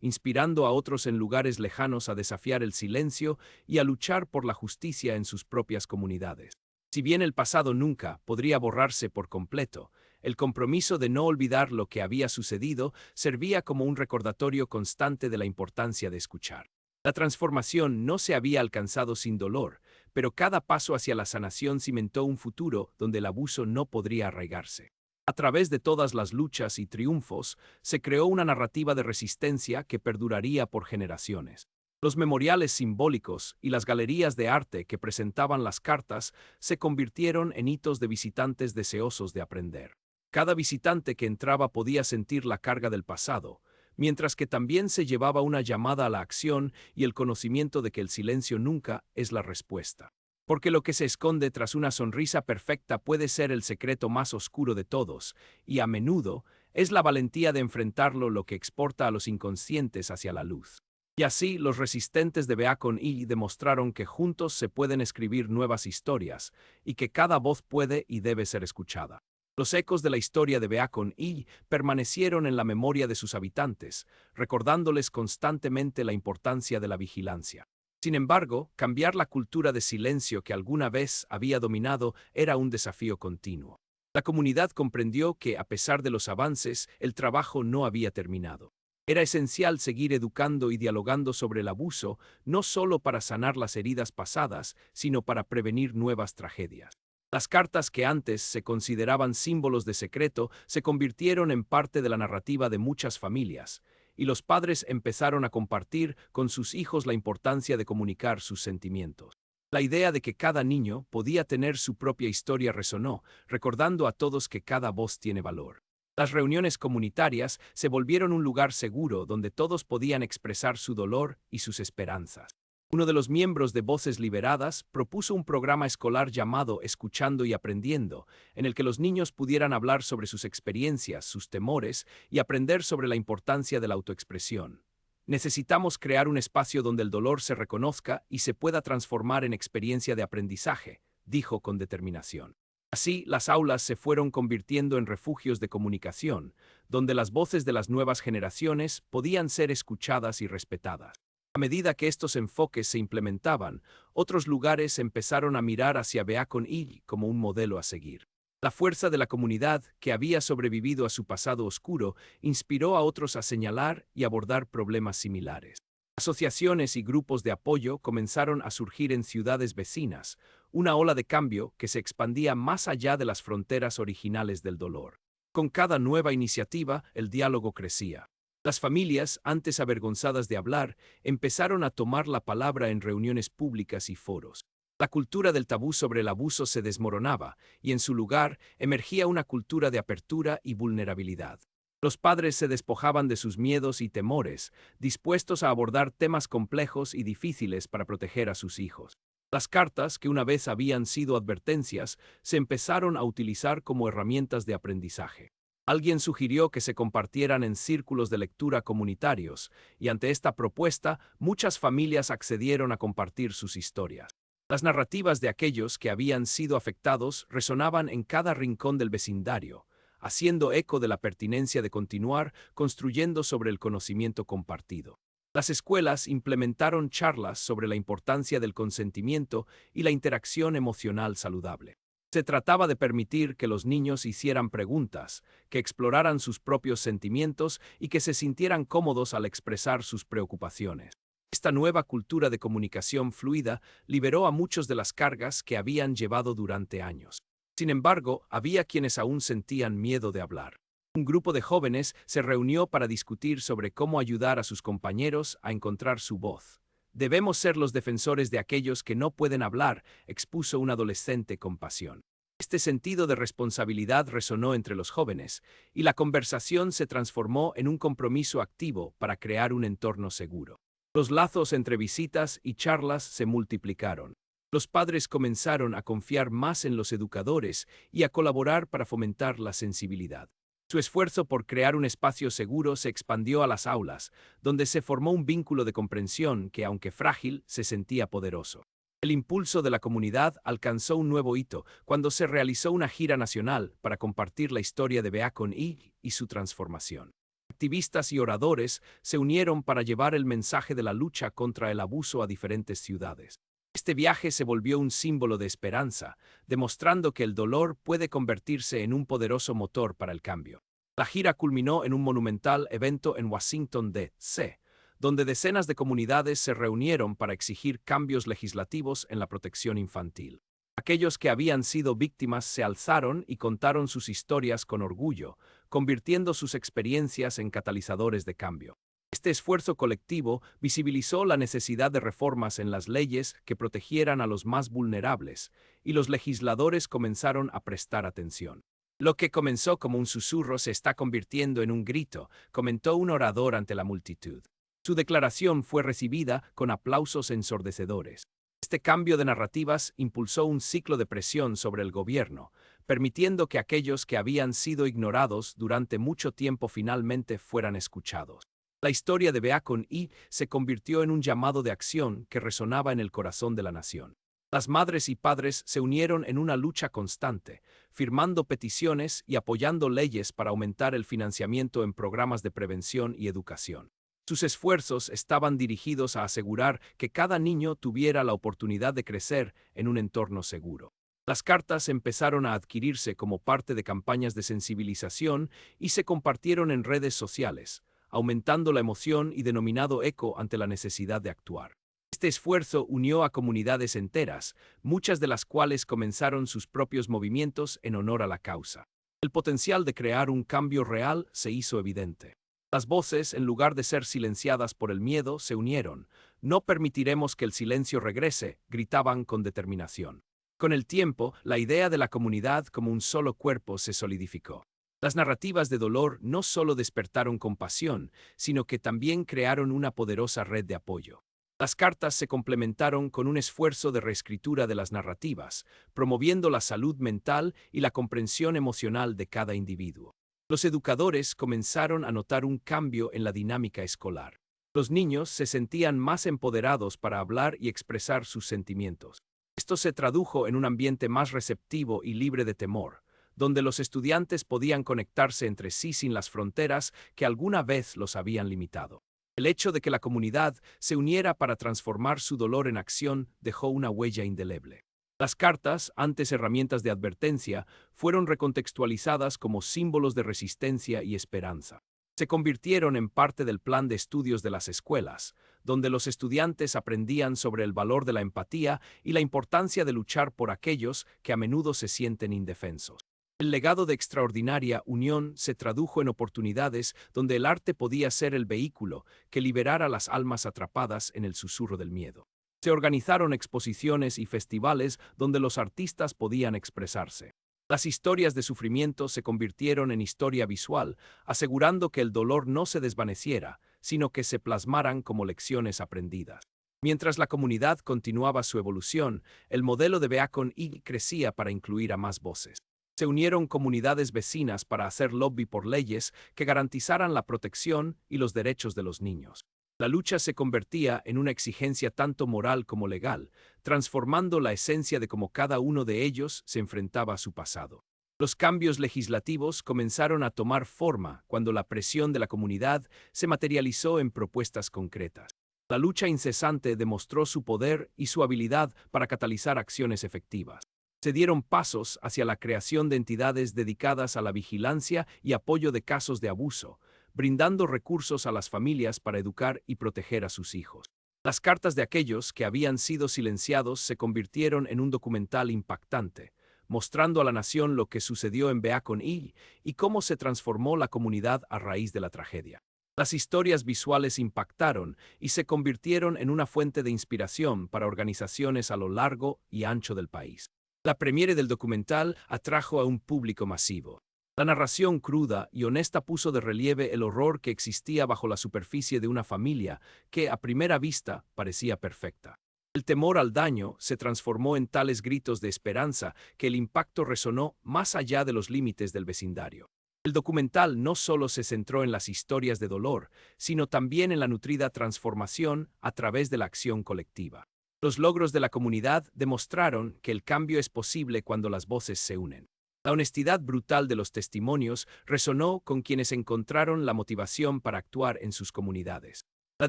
inspirando a otros en lugares lejanos a desafiar el silencio y a luchar por la justicia en sus propias comunidades. Si bien el pasado nunca podría borrarse por completo, el compromiso de no olvidar lo que había sucedido servía como un recordatorio constante de la importancia de escuchar. La transformación no se había alcanzado sin dolor, pero cada paso hacia la sanación cimentó un futuro donde el abuso no podría arraigarse. A través de todas las luchas y triunfos, se creó una narrativa de resistencia que perduraría por generaciones. Los memoriales simbólicos y las galerías de arte que presentaban las cartas se convirtieron en hitos de visitantes deseosos de aprender. Cada visitante que entraba podía sentir la carga del pasado, mientras que también se llevaba una llamada a la acción y el conocimiento de que el silencio nunca es la respuesta. Porque lo que se esconde tras una sonrisa perfecta puede ser el secreto más oscuro de todos, y a menudo es la valentía de enfrentarlo lo que exporta a los inconscientes hacia la luz. Y así, los resistentes de Beacon Hill demostraron que juntos se pueden escribir nuevas historias, y que cada voz puede y debe ser escuchada. Los ecos de la historia de Beacon Hill permanecieron en la memoria de sus habitantes, recordándoles constantemente la importancia de la vigilancia. Sin embargo, cambiar la cultura de silencio que alguna vez había dominado era un desafío continuo. La comunidad comprendió que, a pesar de los avances, el trabajo no había terminado. Era esencial seguir educando y dialogando sobre el abuso, no solo para sanar las heridas pasadas, sino para prevenir nuevas tragedias. Las cartas que antes se consideraban símbolos de secreto se convirtieron en parte de la narrativa de muchas familias, y los padres empezaron a compartir con sus hijos la importancia de comunicar sus sentimientos. La idea de que cada niño podía tener su propia historia resonó, recordando a todos que cada voz tiene valor. Las reuniones comunitarias se volvieron un lugar seguro donde todos podían expresar su dolor y sus esperanzas. Uno de los miembros de Voces Liberadas propuso un programa escolar llamado Escuchando y Aprendiendo, en el que los niños pudieran hablar sobre sus experiencias, sus temores y aprender sobre la importancia de la autoexpresión. Necesitamos crear un espacio donde el dolor se reconozca y se pueda transformar en experiencia de aprendizaje, dijo con determinación. Así, las aulas se fueron convirtiendo en refugios de comunicación, donde las voces de las nuevas generaciones podían ser escuchadas y respetadas. A medida que estos enfoques se implementaban, otros lugares empezaron a mirar hacia Beacon Hill como un modelo a seguir. La fuerza de la comunidad, que había sobrevivido a su pasado oscuro, inspiró a otros a señalar y abordar problemas similares. Asociaciones y grupos de apoyo comenzaron a surgir en ciudades vecinas, una ola de cambio que se expandía más allá de las fronteras originales del dolor. Con cada nueva iniciativa, el diálogo crecía. Las familias, antes avergonzadas de hablar, empezaron a tomar la palabra en reuniones públicas y foros. La cultura del tabú sobre el abuso se desmoronaba, y en su lugar emergía una cultura de apertura y vulnerabilidad. Los padres se despojaban de sus miedos y temores, dispuestos a abordar temas complejos y difíciles para proteger a sus hijos. Las cartas, que una vez habían sido advertencias, se empezaron a utilizar como herramientas de aprendizaje. Alguien sugirió que se compartieran en círculos de lectura comunitarios, y ante esta propuesta, muchas familias accedieron a compartir sus historias. Las narrativas de aquellos que habían sido afectados resonaban en cada rincón del vecindario, haciendo eco de la pertinencia de continuar construyendo sobre el conocimiento compartido. Las escuelas implementaron charlas sobre la importancia del consentimiento y la interacción emocional saludable. Se trataba de permitir que los niños hicieran preguntas, que exploraran sus propios sentimientos y que se sintieran cómodos al expresar sus preocupaciones. Esta nueva cultura de comunicación fluida liberó a muchos de las cargas que habían llevado durante años. Sin embargo, había quienes aún sentían miedo de hablar. Un grupo de jóvenes se reunió para discutir sobre cómo ayudar a sus compañeros a encontrar su voz. Debemos ser los defensores de aquellos que no pueden hablar, expuso un adolescente con pasión. Este sentido de responsabilidad resonó entre los jóvenes, y la conversación se transformó en un compromiso activo para crear un entorno seguro. Los lazos entre visitas y charlas se multiplicaron. Los padres comenzaron a confiar más en los educadores y a colaborar para fomentar la sensibilidad. Su esfuerzo por crear un espacio seguro se expandió a las aulas, donde se formó un vínculo de comprensión que, aunque frágil, se sentía poderoso. El impulso de la comunidad alcanzó un nuevo hito cuando se realizó una gira nacional para compartir la historia de Beacon y su transformación. Activistas y oradores se unieron para llevar el mensaje de la lucha contra el abuso a diferentes ciudades. Este viaje se volvió un símbolo de esperanza, demostrando que el dolor puede convertirse en un poderoso motor para el cambio. La gira culminó en un monumental evento en Washington, D.C., donde decenas de comunidades se reunieron para exigir cambios legislativos en la protección infantil. Aquellos que habían sido víctimas se alzaron y contaron sus historias con orgullo, convirtiendo sus experiencias en catalizadores de cambio. Este esfuerzo colectivo visibilizó la necesidad de reformas en las leyes que protegieran a los más vulnerables, y los legisladores comenzaron a prestar atención. Lo que comenzó como un susurro se está convirtiendo en un grito, comentó un orador ante la multitud. Su declaración fue recibida con aplausos ensordecedores. Este cambio de narrativas impulsó un ciclo de presión sobre el gobierno, permitiendo que aquellos que habían sido ignorados durante mucho tiempo finalmente fueran escuchados. La historia de Beacon se convirtió en un llamado de acción que resonaba en el corazón de la nación. Las madres y padres se unieron en una lucha constante, firmando peticiones y apoyando leyes para aumentar el financiamiento en programas de prevención y educación. Sus esfuerzos estaban dirigidos a asegurar que cada niño tuviera la oportunidad de crecer en un entorno seguro. Las cartas empezaron a adquirirse como parte de campañas de sensibilización y se compartieron en redes sociales, aumentando la emoción y denominado eco ante la necesidad de actuar. Este esfuerzo unió a comunidades enteras, muchas de las cuales comenzaron sus propios movimientos en honor a la causa. El potencial de crear un cambio real se hizo evidente. Las voces, en lugar de ser silenciadas por el miedo, se unieron. No permitiremos que el silencio regrese, gritaban con determinación. Con el tiempo, la idea de la comunidad como un solo cuerpo se solidificó. Las narrativas de dolor no solo despertaron compasión, sino que también crearon una poderosa red de apoyo. Las cartas se complementaron con un esfuerzo de reescritura de las narrativas, promoviendo la salud mental y la comprensión emocional de cada individuo. Los educadores comenzaron a notar un cambio en la dinámica escolar. Los niños se sentían más empoderados para hablar y expresar sus sentimientos. Esto se tradujo en un ambiente más receptivo y libre de temor, donde los estudiantes podían conectarse entre sí sin las fronteras que alguna vez los habían limitado. El hecho de que la comunidad se uniera para transformar su dolor en acción dejó una huella indeleble. Las cartas, antes herramientas de advertencia, fueron recontextualizadas como símbolos de resistencia y esperanza. Se convirtieron en parte del plan de estudios de las escuelas, donde los estudiantes aprendían sobre el valor de la empatía y la importancia de luchar por aquellos que a menudo se sienten indefensos. El legado de extraordinaria unión se tradujo en oportunidades donde el arte podía ser el vehículo que liberara las almas atrapadas en el susurro del miedo. Se organizaron exposiciones y festivales donde los artistas podían expresarse. Las historias de sufrimiento se convirtieron en historia visual, asegurando que el dolor no se desvaneciera, sino que se plasmaran como lecciones aprendidas. Mientras la comunidad continuaba su evolución, el modelo de Beacon crecía para incluir a más voces. Se unieron comunidades vecinas para hacer lobby por leyes que garantizaran la protección y los derechos de los niños. La lucha se convertía en una exigencia tanto moral como legal, transformando la esencia de cómo cada uno de ellos se enfrentaba a su pasado. Los cambios legislativos comenzaron a tomar forma cuando la presión de la comunidad se materializó en propuestas concretas. La lucha incesante demostró su poder y su habilidad para catalizar acciones efectivas. Se dieron pasos hacia la creación de entidades dedicadas a la vigilancia y apoyo de casos de abuso, brindando recursos a las familias para educar y proteger a sus hijos. Las cartas de aquellos que habían sido silenciados se convirtieron en un documental impactante, mostrando a la nación lo que sucedió en Beacon y cómo se transformó la comunidad a raíz de la tragedia. Las historias visuales impactaron y se convirtieron en una fuente de inspiración para organizaciones a lo largo y ancho del país. La premiere del documental atrajo a un público masivo. La narración cruda y honesta puso de relieve el horror que existía bajo la superficie de una familia que, a primera vista, parecía perfecta. El temor al daño se transformó en tales gritos de esperanza que el impacto resonó más allá de los límites del vecindario. El documental no solo se centró en las historias de dolor, sino también en la nutrida transformación a través de la acción colectiva. Los logros de la comunidad demostraron que el cambio es posible cuando las voces se unen. La honestidad brutal de los testimonios resonó con quienes encontraron la motivación para actuar en sus comunidades. La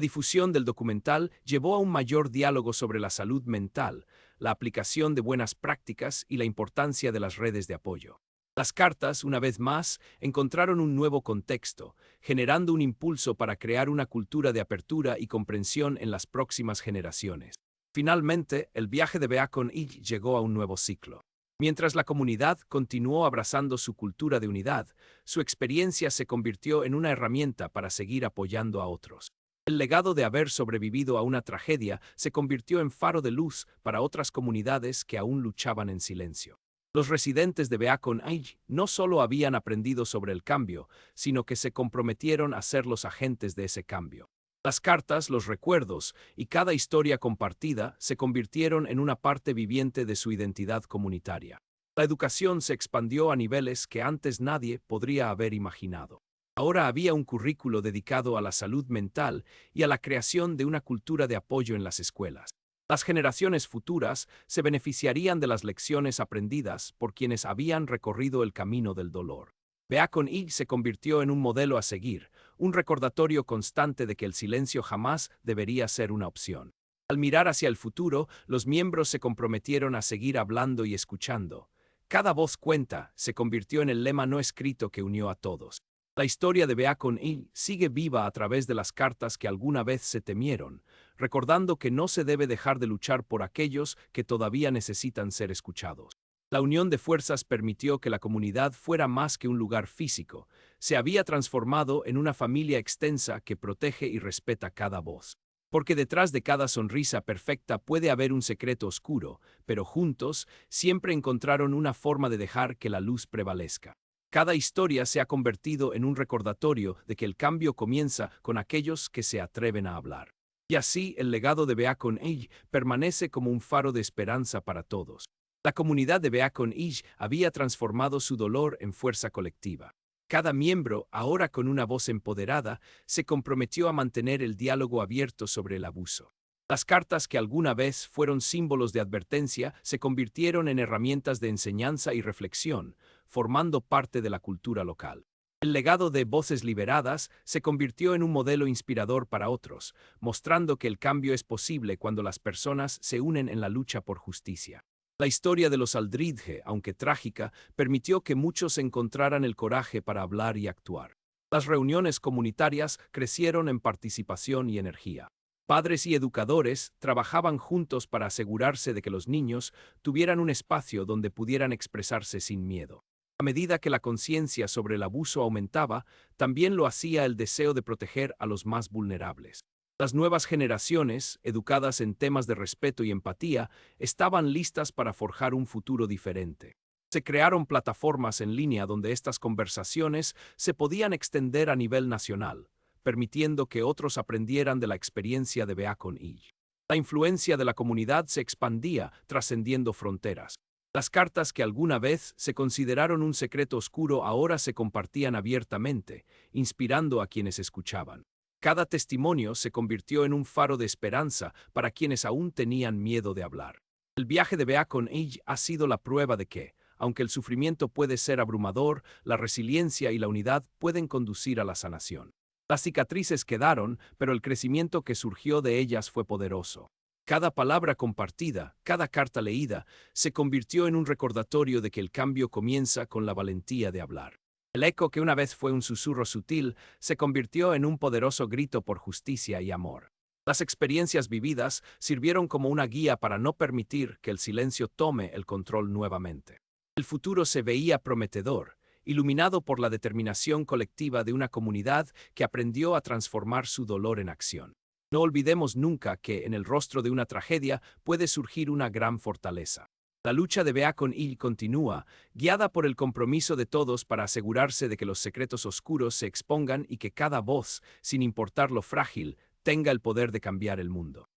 difusión del documental llevó a un mayor diálogo sobre la salud mental, la aplicación de buenas prácticas y la importancia de las redes de apoyo. Las cartas, una vez más, encontraron un nuevo contexto, generando un impulso para crear una cultura de apertura y comprensión en las próximas generaciones. Finalmente, el viaje de Beacon Hill llegó a un nuevo ciclo. Mientras la comunidad continuó abrazando su cultura de unidad, su experiencia se convirtió en una herramienta para seguir apoyando a otros. El legado de haber sobrevivido a una tragedia se convirtió en faro de luz para otras comunidades que aún luchaban en silencio. Los residentes de Beacon Hill no solo habían aprendido sobre el cambio, sino que se comprometieron a ser los agentes de ese cambio. Las cartas, los recuerdos y cada historia compartida se convirtieron en una parte viviente de su identidad comunitaria. La educación se expandió a niveles que antes nadie podría haber imaginado. Ahora había un currículo dedicado a la salud mental y a la creación de una cultura de apoyo en las escuelas. Las generaciones futuras se beneficiarían de las lecciones aprendidas por quienes habían recorrido el camino del dolor. Beacon Hill se convirtió en un modelo a seguir, un recordatorio constante de que el silencio jamás debería ser una opción. Al mirar hacia el futuro, los miembros se comprometieron a seguir hablando y escuchando. Cada voz cuenta se convirtió en el lema no escrito que unió a todos. La historia de Beacon Hill sigue viva a través de las cartas que alguna vez se temieron, recordando que no se debe dejar de luchar por aquellos que todavía necesitan ser escuchados. La unión de fuerzas permitió que la comunidad fuera más que un lugar físico, se había transformado en una familia extensa que protege y respeta cada voz. Porque detrás de cada sonrisa perfecta puede haber un secreto oscuro, pero juntos siempre encontraron una forma de dejar que la luz prevalezca. Cada historia se ha convertido en un recordatorio de que el cambio comienza con aquellos que se atreven a hablar. Y así el legado de Beacon Hill permanece como un faro de esperanza para todos. La comunidad de Beacon Hill había transformado su dolor en fuerza colectiva. Cada miembro, ahora con una voz empoderada, se comprometió a mantener el diálogo abierto sobre el abuso. Las cartas que alguna vez fueron símbolos de advertencia se convirtieron en herramientas de enseñanza y reflexión, formando parte de la cultura local. El legado de Voces Liberadas se convirtió en un modelo inspirador para otros, mostrando que el cambio es posible cuando las personas se unen en la lucha por justicia. La historia de los Aldridge, aunque trágica, permitió que muchos encontraran el coraje para hablar y actuar. Las reuniones comunitarias crecieron en participación y energía. Padres y educadores trabajaban juntos para asegurarse de que los niños tuvieran un espacio donde pudieran expresarse sin miedo. A medida que la conciencia sobre el abuso aumentaba, también lo hacía el deseo de proteger a los más vulnerables. Las nuevas generaciones, educadas en temas de respeto y empatía, estaban listas para forjar un futuro diferente. Se crearon plataformas en línea donde estas conversaciones se podían extender a nivel nacional, permitiendo que otros aprendieran de la experiencia de Beacon Hill. La influencia de la comunidad se expandía, trascendiendo fronteras. Las cartas que alguna vez se consideraron un secreto oscuro ahora se compartían abiertamente, inspirando a quienes escuchaban. Cada testimonio se convirtió en un faro de esperanza para quienes aún tenían miedo de hablar. El viaje de Beacon Hill ha sido la prueba de que, aunque el sufrimiento puede ser abrumador, la resiliencia y la unidad pueden conducir a la sanación. Las cicatrices quedaron, pero el crecimiento que surgió de ellas fue poderoso. Cada palabra compartida, cada carta leída, se convirtió en un recordatorio de que el cambio comienza con la valentía de hablar. El eco que una vez fue un susurro sutil se convirtió en un poderoso grito por justicia y amor. Las experiencias vividas sirvieron como una guía para no permitir que el silencio tome el control nuevamente. El futuro se veía prometedor, iluminado por la determinación colectiva de una comunidad que aprendió a transformar su dolor en acción. No olvidemos nunca que en el rostro de una tragedia puede surgir una gran fortaleza. La lucha de Beacon Hill continúa, guiada por el compromiso de todos para asegurarse de que los secretos oscuros se expongan y que cada voz, sin importar lo frágil, tenga el poder de cambiar el mundo.